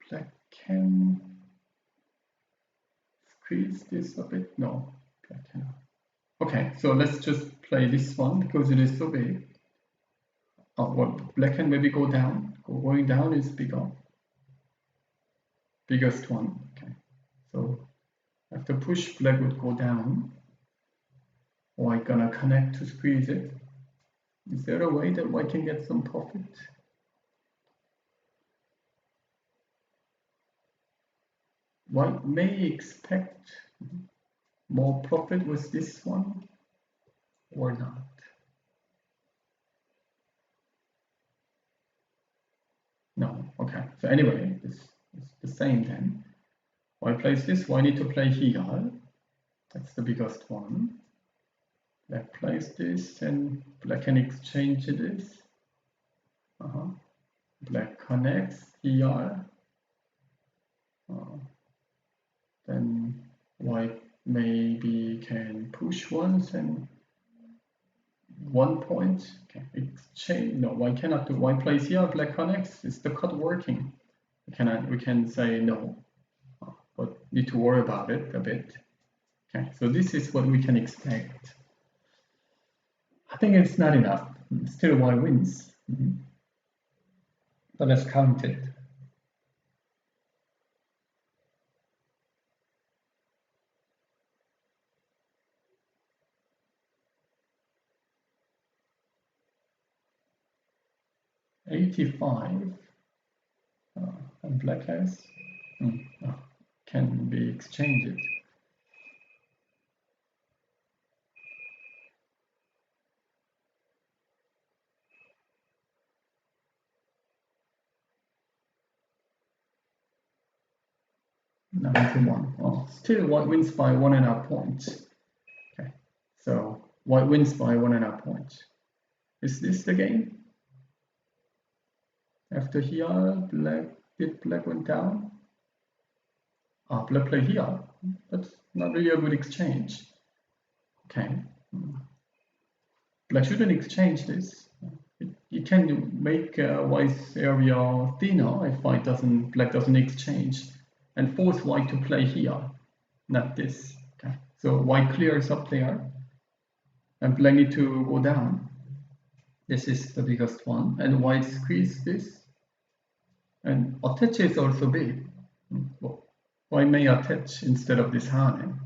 black can squeeze this a bit. No, black cannot. Okay, so let's just play this one because it is so big. Well, black can maybe go down. Going down is bigger. Biggest one. Okay, so after push, black would go down. White gonna connect to squeeze it. Is there a way that white can get some profit? White may expect more profit with this one. or not? No, okay. So anyway, it's the same then. White plays this, white need to play here. That's the biggest one. Black plays this, and black can exchange this. Black connects here. Then white maybe can push once and 1 point. Okay, exchange. No, white cannot do. White plays here, black connects. Is the cut working? We can say no, but need to worry about it a bit. Okay, so this is what we can expect. I think it's not enough. Still white wins. But let's count it. $85 and black has can be exchanged. $91. Oh, still white wins by 1.5 points. Okay, so white wins by 1.5 points. Is this the game? After here, black went down. Black play here. That's not really a good exchange. Okay. Black shouldn't exchange this. You can make white's area thinner if black doesn't exchange, and force white to play here, not this. Okay. So white clears up there, and black need to go down. This is the biggest one, and white squeeze this, and attach is also big. Well, white may attach instead of this Hane,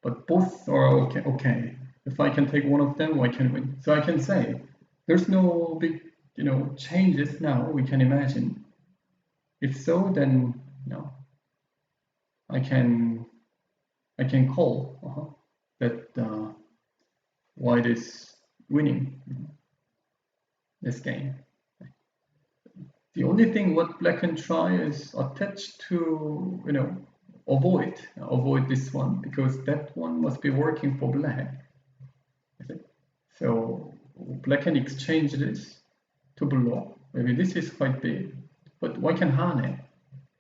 but both are okay. If I can take one of them, white can win. So I can say there's no big, changes now we can imagine. If so, then I can call that white is winning this game. The only thing what black can try is attach to avoid this one, because that one must be working for black. So black can exchange this to block. Maybe this is quite big, but white can Hane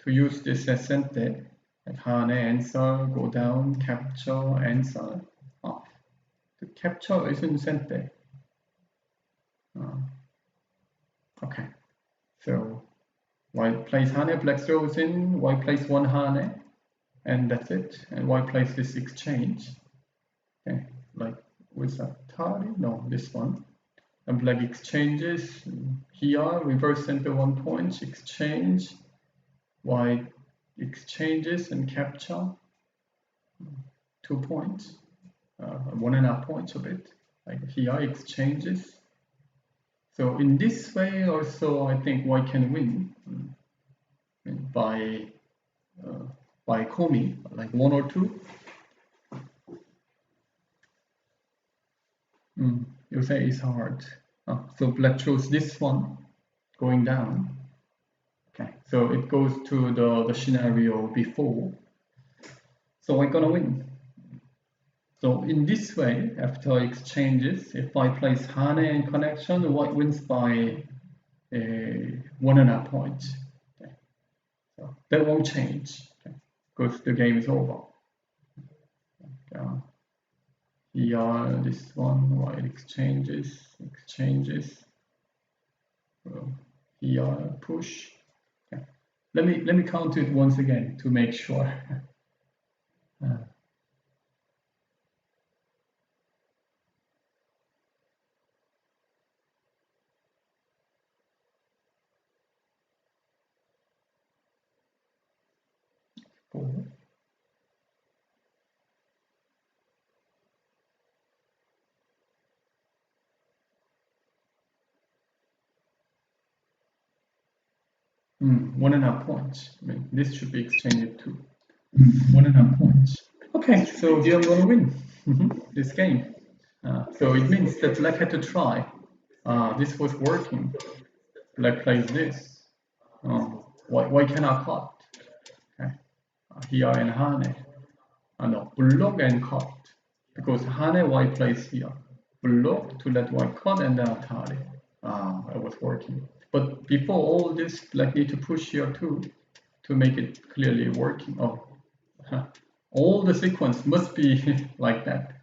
to use this as center. Like Hane, answer, go down, capture, answer. The capture is in center. Okay, so white plays Hane, black throws in, white plays one Hane, and that's it. And white plays this exchange. Okay, like with that Tari? No, this one. And black exchanges here, reverse center 1 point, exchange, white exchanges and capture 2 points, 1.5 points of it, like here exchanges. So in this way also I think white can win by komi, like 1 or 2. You say it's hard. So black chose this one going down. Okay, so it goes to the scenario before. So I'm gonna win. So in this way, after exchanges, if I place Hane in connection, white wins by 1.5 points. Okay. So that won't change, because the game is over. Here, this one, white exchanges. Here, push. Okay. Let me count it once again to make sure. Four. One and a half points. I mean, this should be exchanged too. 1.5 points. Okay, so Guillaume gonna win this game. So it means that black had to try. This was working. Black plays this. Why can I cut? Okay. Here and Hane. No, block and cut. Because Hane white plays here. Block to let white cut and then Atari. It was working. But before all this, black need to push here too to make it clearly working. All the sequence must be like that.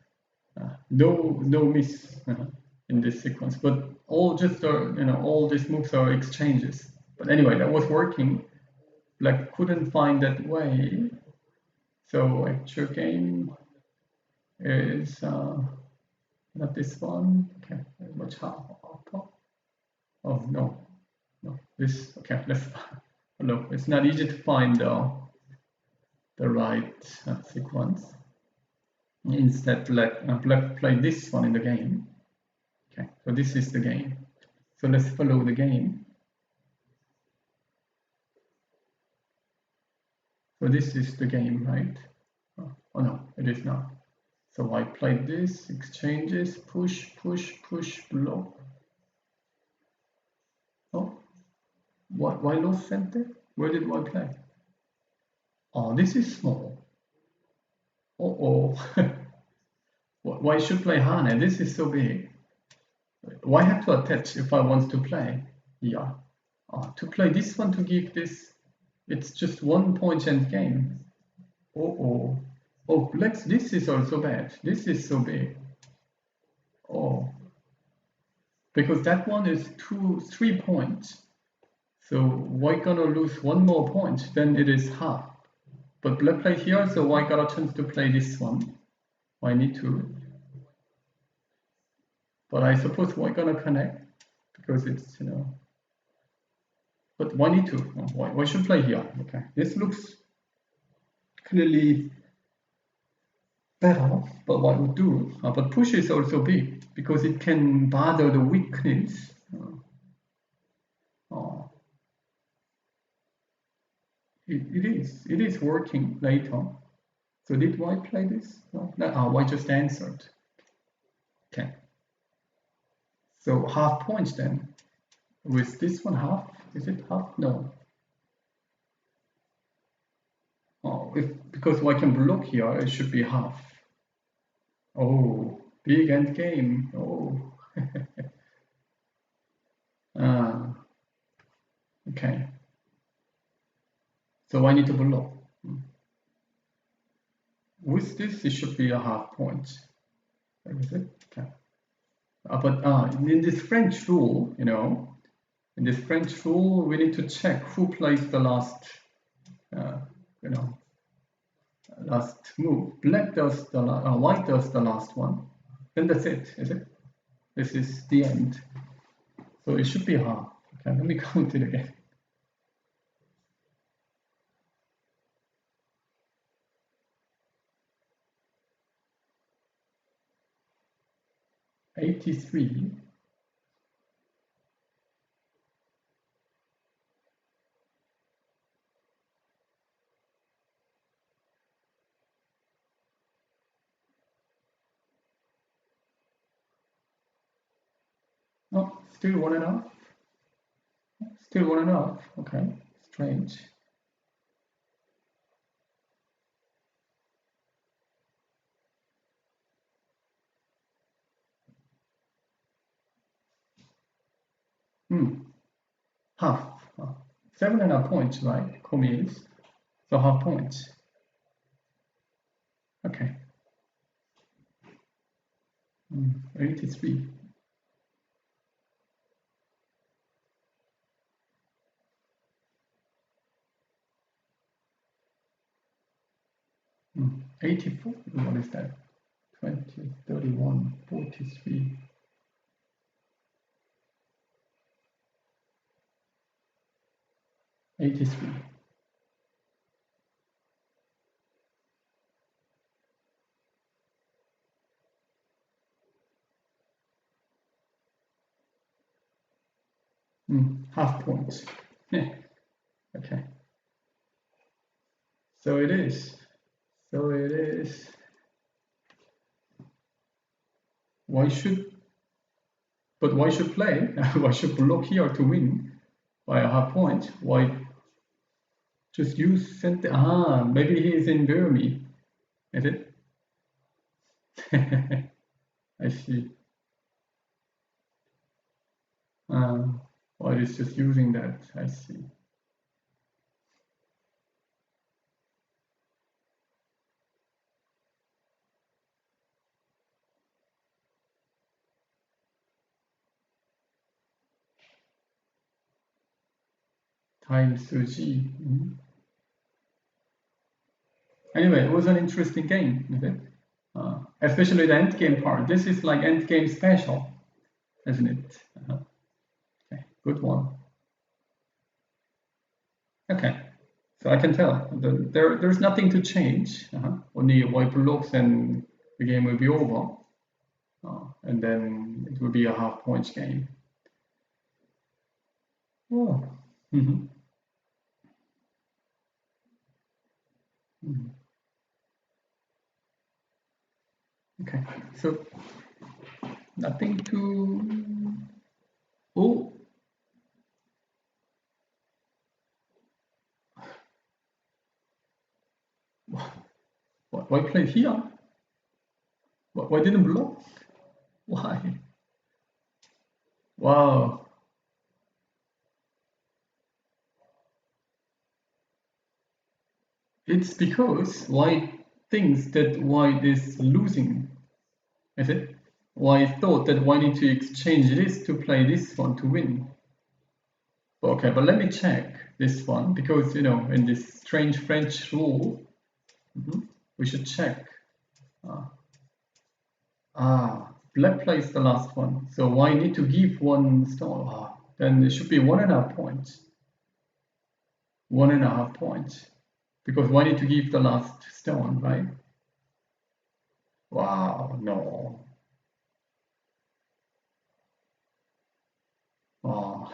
No miss in this sequence. But all just all these moves are exchanges. But anyway, that was working. Black couldn't find that way. So actual game is not this one. Okay, much upper. Oh no, this. Okay, let's look. It's not easy to find the right sequence. Instead, black play this one in the game. Okay, so this is the game. So let's follow the game. So this is the game, right? Oh no, it is not. So I played this, exchanges, push, block. Oh, why low center? Where did I play? Oh, this is small. Oh. Why should play Hane? This is so big. Why have to attach if I want to play? Yeah. To play this one to give this, it's just 1 point end game. Oh, black's this is also bad. This is so big. Oh. Because that one is 3 points. So white gonna lose 1 more point, then it is half. But black play here, so white got a chance to play this one. I need to. But I suppose white gonna connect because it's But why need to? Why should play here? Okay, this looks clearly better, but what would do? But push is also big because it can bother the weakness. It is working later. So did white play this? No, white just answered. Okay. So half points then. With this one half? Is it half? No. Because white can block here, it should be half. Oh, big end game. Oh. Okay. So I need to block. With this, it should be a half point. Is it? Okay. But in this French rule, in this French rule, we need to check who plays the last, last move. Black does the white does the last one. Then that's it, is it? This is the end. So it should be half. Okay, let me count it again. $83. No, still 1.5. Still 1.5. Okay, strange. Half. 7.5 points, right? Komi is. So half points. Okay. 83. Hmm. 84. What is that? 20, 31, 43. $83. Half points. Yeah. Okay. So it is. why should play? Why should block here to win by a half point? Why just use center? Ah, maybe he is in Burmese. Is it? I see. Why is just using that? I see. Times G. Anyway, it was an interesting game, isn't it? Especially the end game part. This is like end game special, isn't it? Okay, good one. Okay, so I can tell there's nothing to change. Only white blocks and the game will be over, and then it will be a half points game. Oh. Okay, so nothing to. Oh. Why play here? Why didn't block? Why? Wow. It's because white thinks that white is losing. Is it? White thought that white need to exchange this to play this one to win. Okay, but let me check this one because in this strange French rule, we should check. Black plays the last one, so white need to give one stone. Then it should be 1.5 points. 1.5 points. Because why need to give the last stone, right? Wow, no. Oh.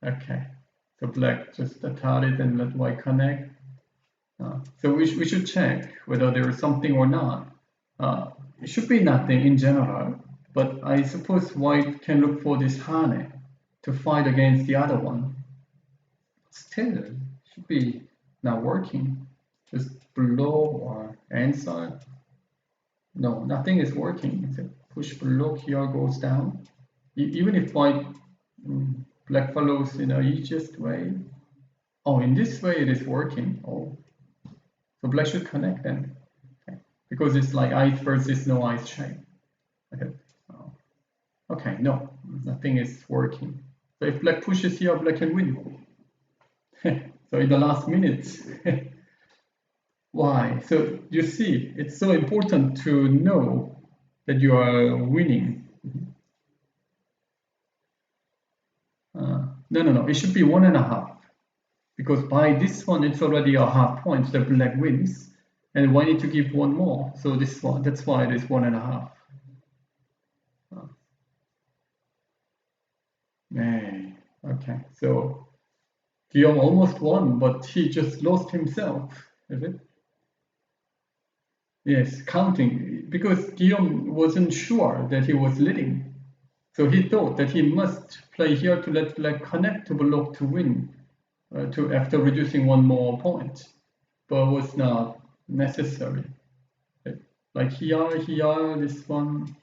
Okay, so black just attack it and let white connect. So we should check whether there is something or not. It should be nothing in general, but I suppose white can look for this hane to fight against the other one. Still, should be not working. Just below or answer. No, nothing is working. It's a push below here goes down. Even if white black follows in the easiest way. Oh, in this way it is working. Oh, so black should connect then. Okay. Because it's like ice versus no ice shape. Okay. Okay, no, nothing is working. So if black pushes here, black can win. So in the last minutes. Why? So you see, it's so important to know that you are winning. No. It should be 1.5 because by this one it's already a half point. The black wins, and why need to give one more? So this one, that's why it is 1.5. Okay, so Guillaume almost won, but he just lost himself. Is it? Yes, counting, because Guillaume wasn't sure that he was leading. So he thought that he must play here to let black connect to block to win, after reducing one more point, but it was not necessary. Like here, this one,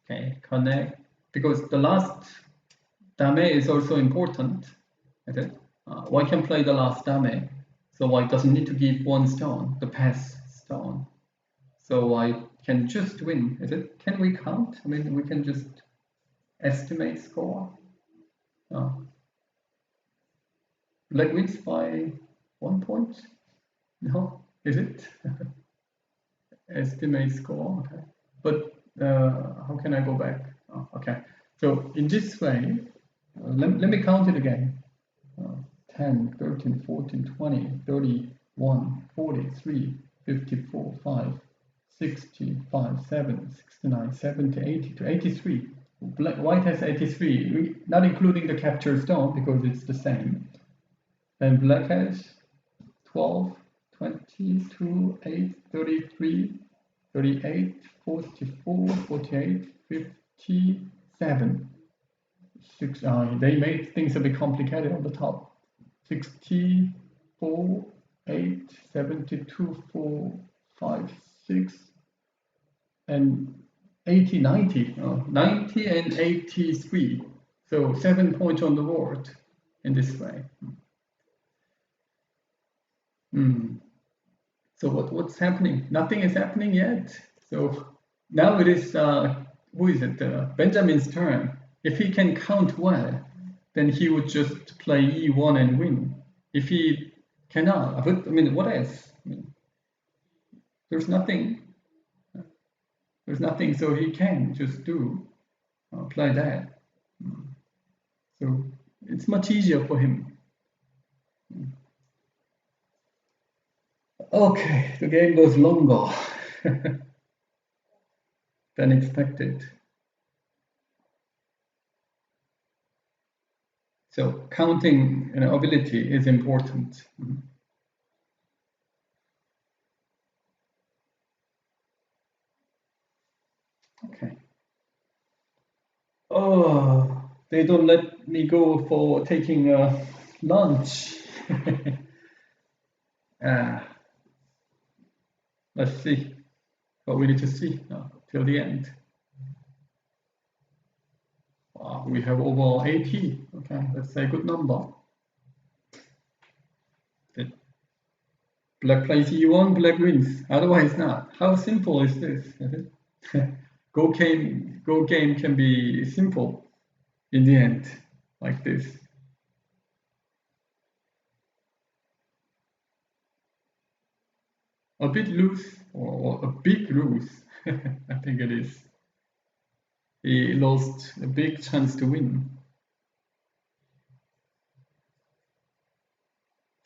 okay, connect, because the last dame is also important. Okay, white can play the last dame, so white doesn't need to give one stone, the pass stone. So white can just win. Is it? Can we count? I mean, we can just estimate score. Black wins by 1 point? No, is it? Estimate score, okay. But how can I go back? Oh, okay, so in this way, let me count it again. 10, 13, 14, 20, 31, 43, 54, 5, 65, 7, 69, 70, 80 to 83. White has 83, not including the capture stone because it's the same. Then black has 12, 22, 8, 33, 38, 44, 48, 57. They made things a bit complicated on the top. 64, 8, 72, 4, 5, 6, and 80, 90. 90 and 83. So 7 points on the board in this way. So what's happening? Nothing is happening yet. So now it is, who is it? Benjamin's turn. If he can count well, then he would just play E1 and win. If he cannot, but I mean, what else? I mean, there's nothing. There's nothing, so he can just do play that. So it's much easier for him. Okay, the game goes longer than expected. So counting ability is important. Okay. Oh, they don't let me go for taking lunch. Let's see. But we need to see till the end. Wow, we have over 80. Okay, that's a good number. Black plays E1, black wins. Otherwise not. How simple is this? Go game can be simple in the end, like this. A bit loose, or a big loose, I think it is. He lost a big chance to win.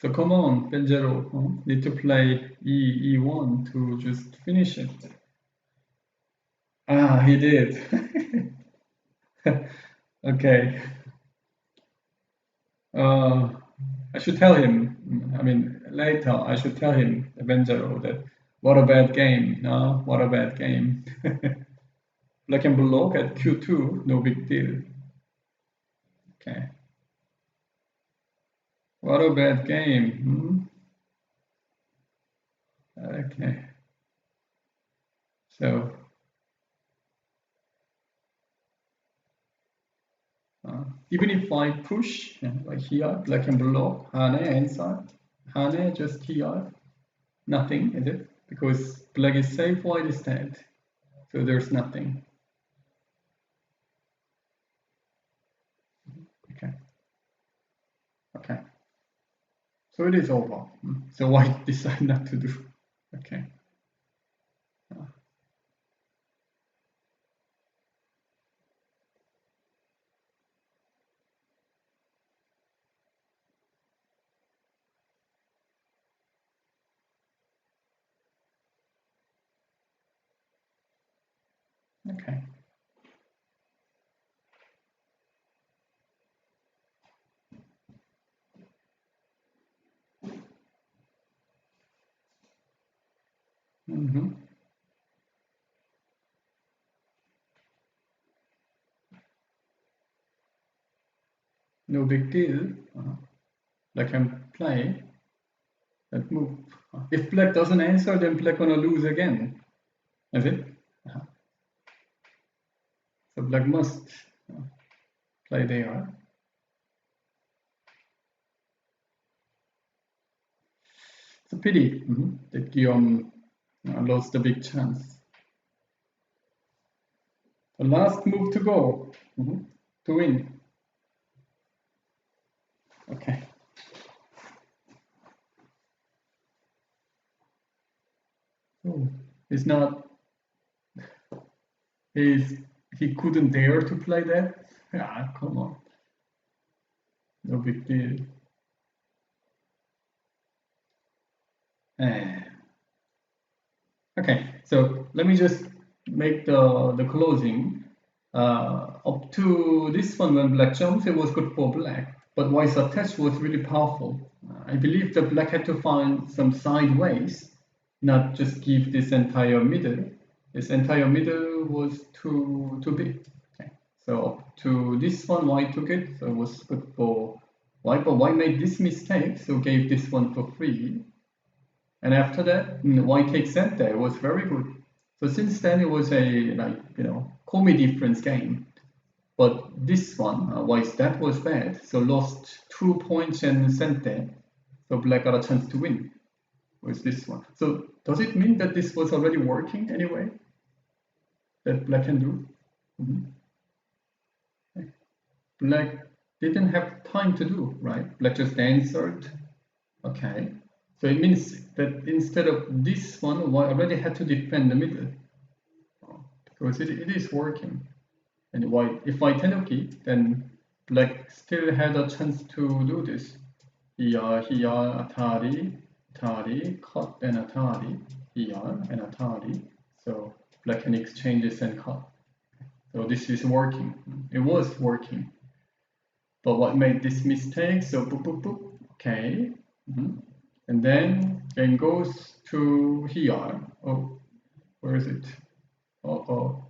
So come on, Benjero, need to play E1 to just finish it. Ah, he did. Okay. I should tell him, I mean, later I should tell him, Benjero, that what a bad game, no? What a bad game. Black and Block at Q2, no big deal. Okay. What a bad game. Okay. So even if I push like here, Black and Block, Hane inside, Hane just here, nothing, is it? Because black is safe, white is dead. So there's nothing. Okay. Okay. So it is over. So white decide not to do. Okay. Okay. No big deal. Black can play that move. If black doesn't answer, then black gonna lose again. Is it? So black must play there. It's a pity that Guillaume lost a big chance. The last move to go to win. Okay. Oh, it's not. He couldn't dare to play that. Ah, come on. No big deal. Okay, so let me just make the closing. Up to this one, when black jumps, it was good for black, but white's attach was really powerful. I believe that black had to find some sideways, not just give this entire middle. this entire middle was too big. Okay. So up to this one, white took it, so it was good for white, but white made this mistake, so gave this one for free. And after that, white takes center. It was very good. So since then, it was a comedy difference game. But this one, white's that was bad, so lost 2 points and center. So black got a chance to win. Was this one? So does it mean that this was already working anyway? That black can do? Okay. Black didn't have time to do, right? Black just answered. Okay. So it means that instead of this one, white already had to defend the middle. Because it is working. And white, if white tenuki, then black still had a chance to do this. Here, Atari, cut and Atari, here and Atari. So black can exchanges and cut. So this is working. It was working. But what made this mistake? So boop, boop, boop. Okay. And then game goes to here. Oh, where is it? Oh.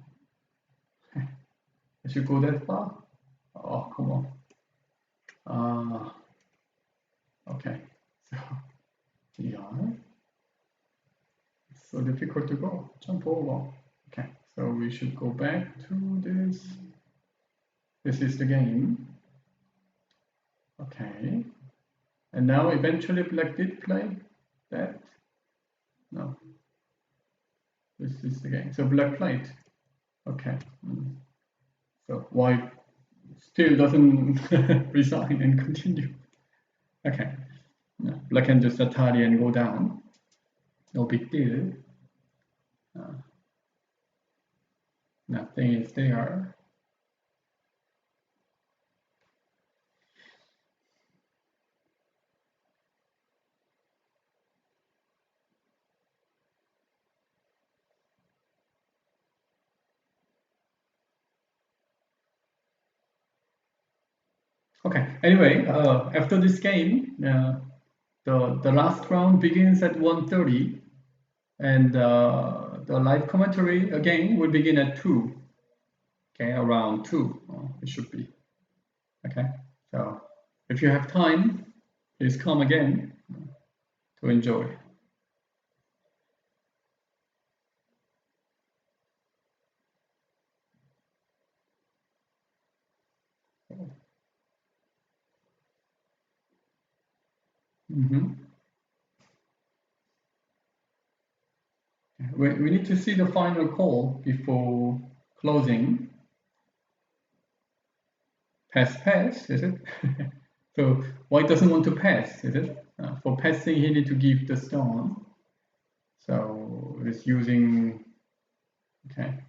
I should go that far? Oh, come on. Okay. So here. It's so difficult to go. Jump over. Okay. So we should go back to this. This is the game. Okay. And now eventually black did play that. No. This is the game. So black played. Okay. So white still doesn't resign and continue. Okay. No, black can just Atari and go down. No big deal. Nothing is there. Okay. Anyway, after this game, the last round begins at 1:30, and the live commentary again will begin at 2. Okay, around 2. It should be. Okay. So if you have time, please come again to enjoy. We need to see the final call before closing. Pass, is it? So white doesn't want to pass, is it? For passing, he need to give the stone. So it's using, okay.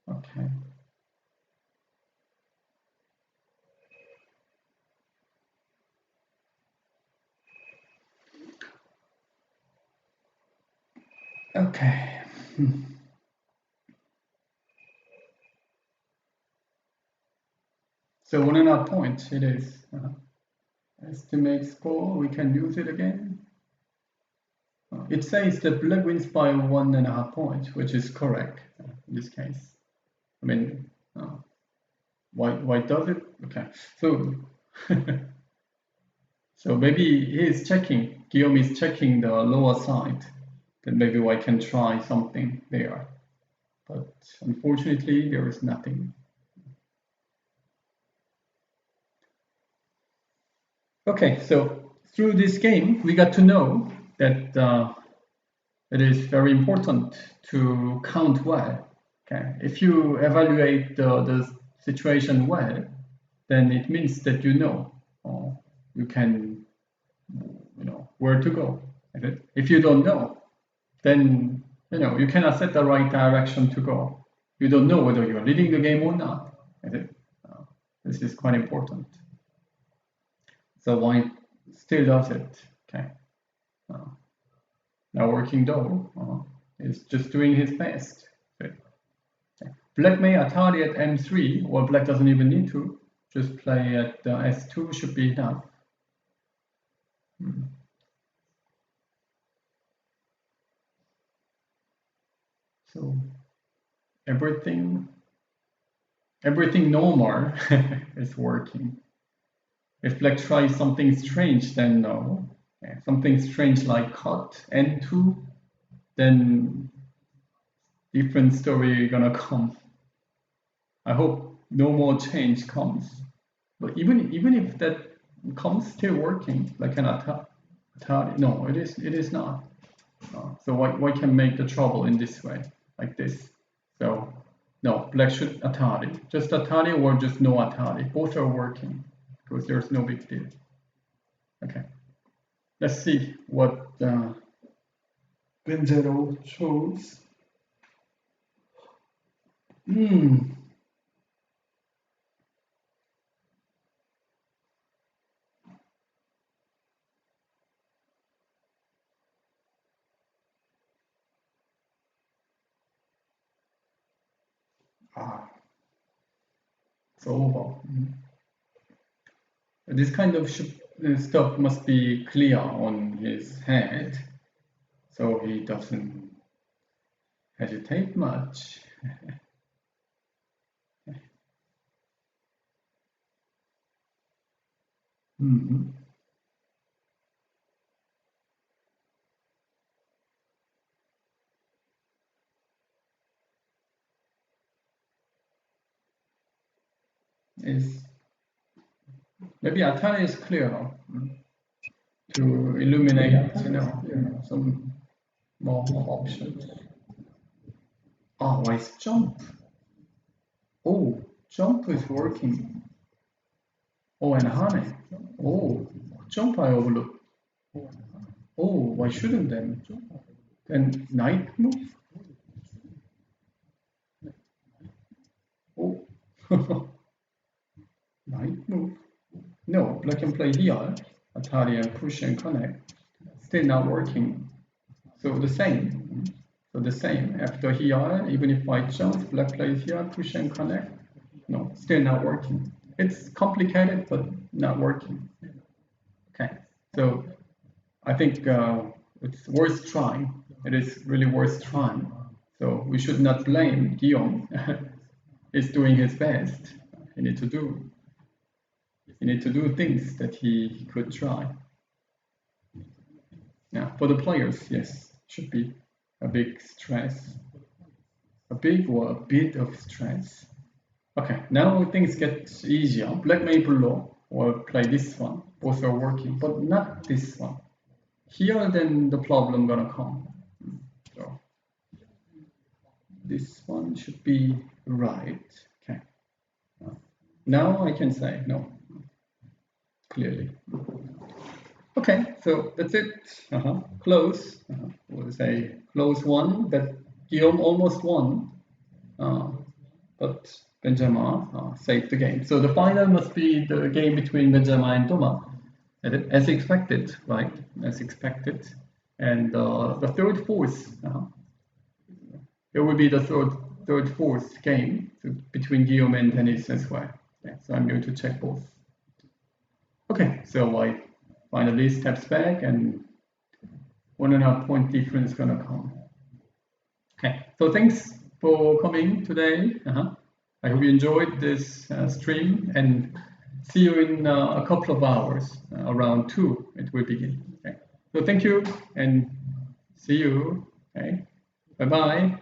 Okay. Okay. So 1.5 points it is. Estimate score, we can use it again. It says that black wins by 1.5 points, which is correct in this case. I mean, why does it? Okay, so so maybe he is checking. Guillaume is checking the lower side. Then maybe I can try something there. But unfortunately, there is nothing. Okay, so through this game, we got to know that it is very important to count well. Okay, if you evaluate the situation well, then it means that you know where to go. Okay? If you don't know, then you cannot set the right direction to go. You don't know whether you're leading the game or not. Okay? This is quite important. So white still does it. Okay. Now working though is just doing his best. Okay. Black may Atari at M3, or black doesn't even need to. Just play at S2 should be enough. So everything normal is working. If black tries something strange, then no. Something strange like cut N2, then different story gonna come. I hope no more change comes. But even if that comes, still working like an Atari. No, it is not. So why can make the trouble in this way, like this? So no, black should Atari. Just Atari or just no Atari. Both are working because there's no big deal. Okay. Let's see what Benjero chose. It's over. This kind of stuff must be clear on his head, so he doesn't hesitate much. Maybe Atari is clearer to illuminate, some more options. Why is jump? Oh, jump is working. Oh, and honey. Oh, jump I overlooked. Oh, why shouldn't then? Then knight move? Oh, knight move. No, black can play here, Atari and push and connect. Still not working. So the same. So the same. After here, even if I jump, black plays here, push and connect. No, still not working. It's complicated, but not working. Okay, so I think it's worth trying. It is really worth trying. So we should not blame Guillaume. He's doing his best. He needs to do things that he could try. Yeah, for the players, yes, should be a big stress. A big or a bit of stress. Okay, now things get easier. Black may blow or play this one. Both are working, but not this one. Here, then the problem gonna come. So this one should be right. Okay. Now I can say no. Clearly. Okay, so that's it. Close. We'll say close one. That Guillaume almost won, but Benjamin saved the game. So the final must be the game between Benjamin and Thomas, as expected, right? As expected. And the third, fourth. There will be the third, fourth game between Guillaume and Denis as well. Yeah, so I'm going to check both. Okay, so I finally steps back and 1.5 point difference gonna come. Okay, so thanks for coming today. I hope you enjoyed this stream and see you in a couple of hours. Around 2 it will begin. Okay, so thank you and see you. Okay, bye bye.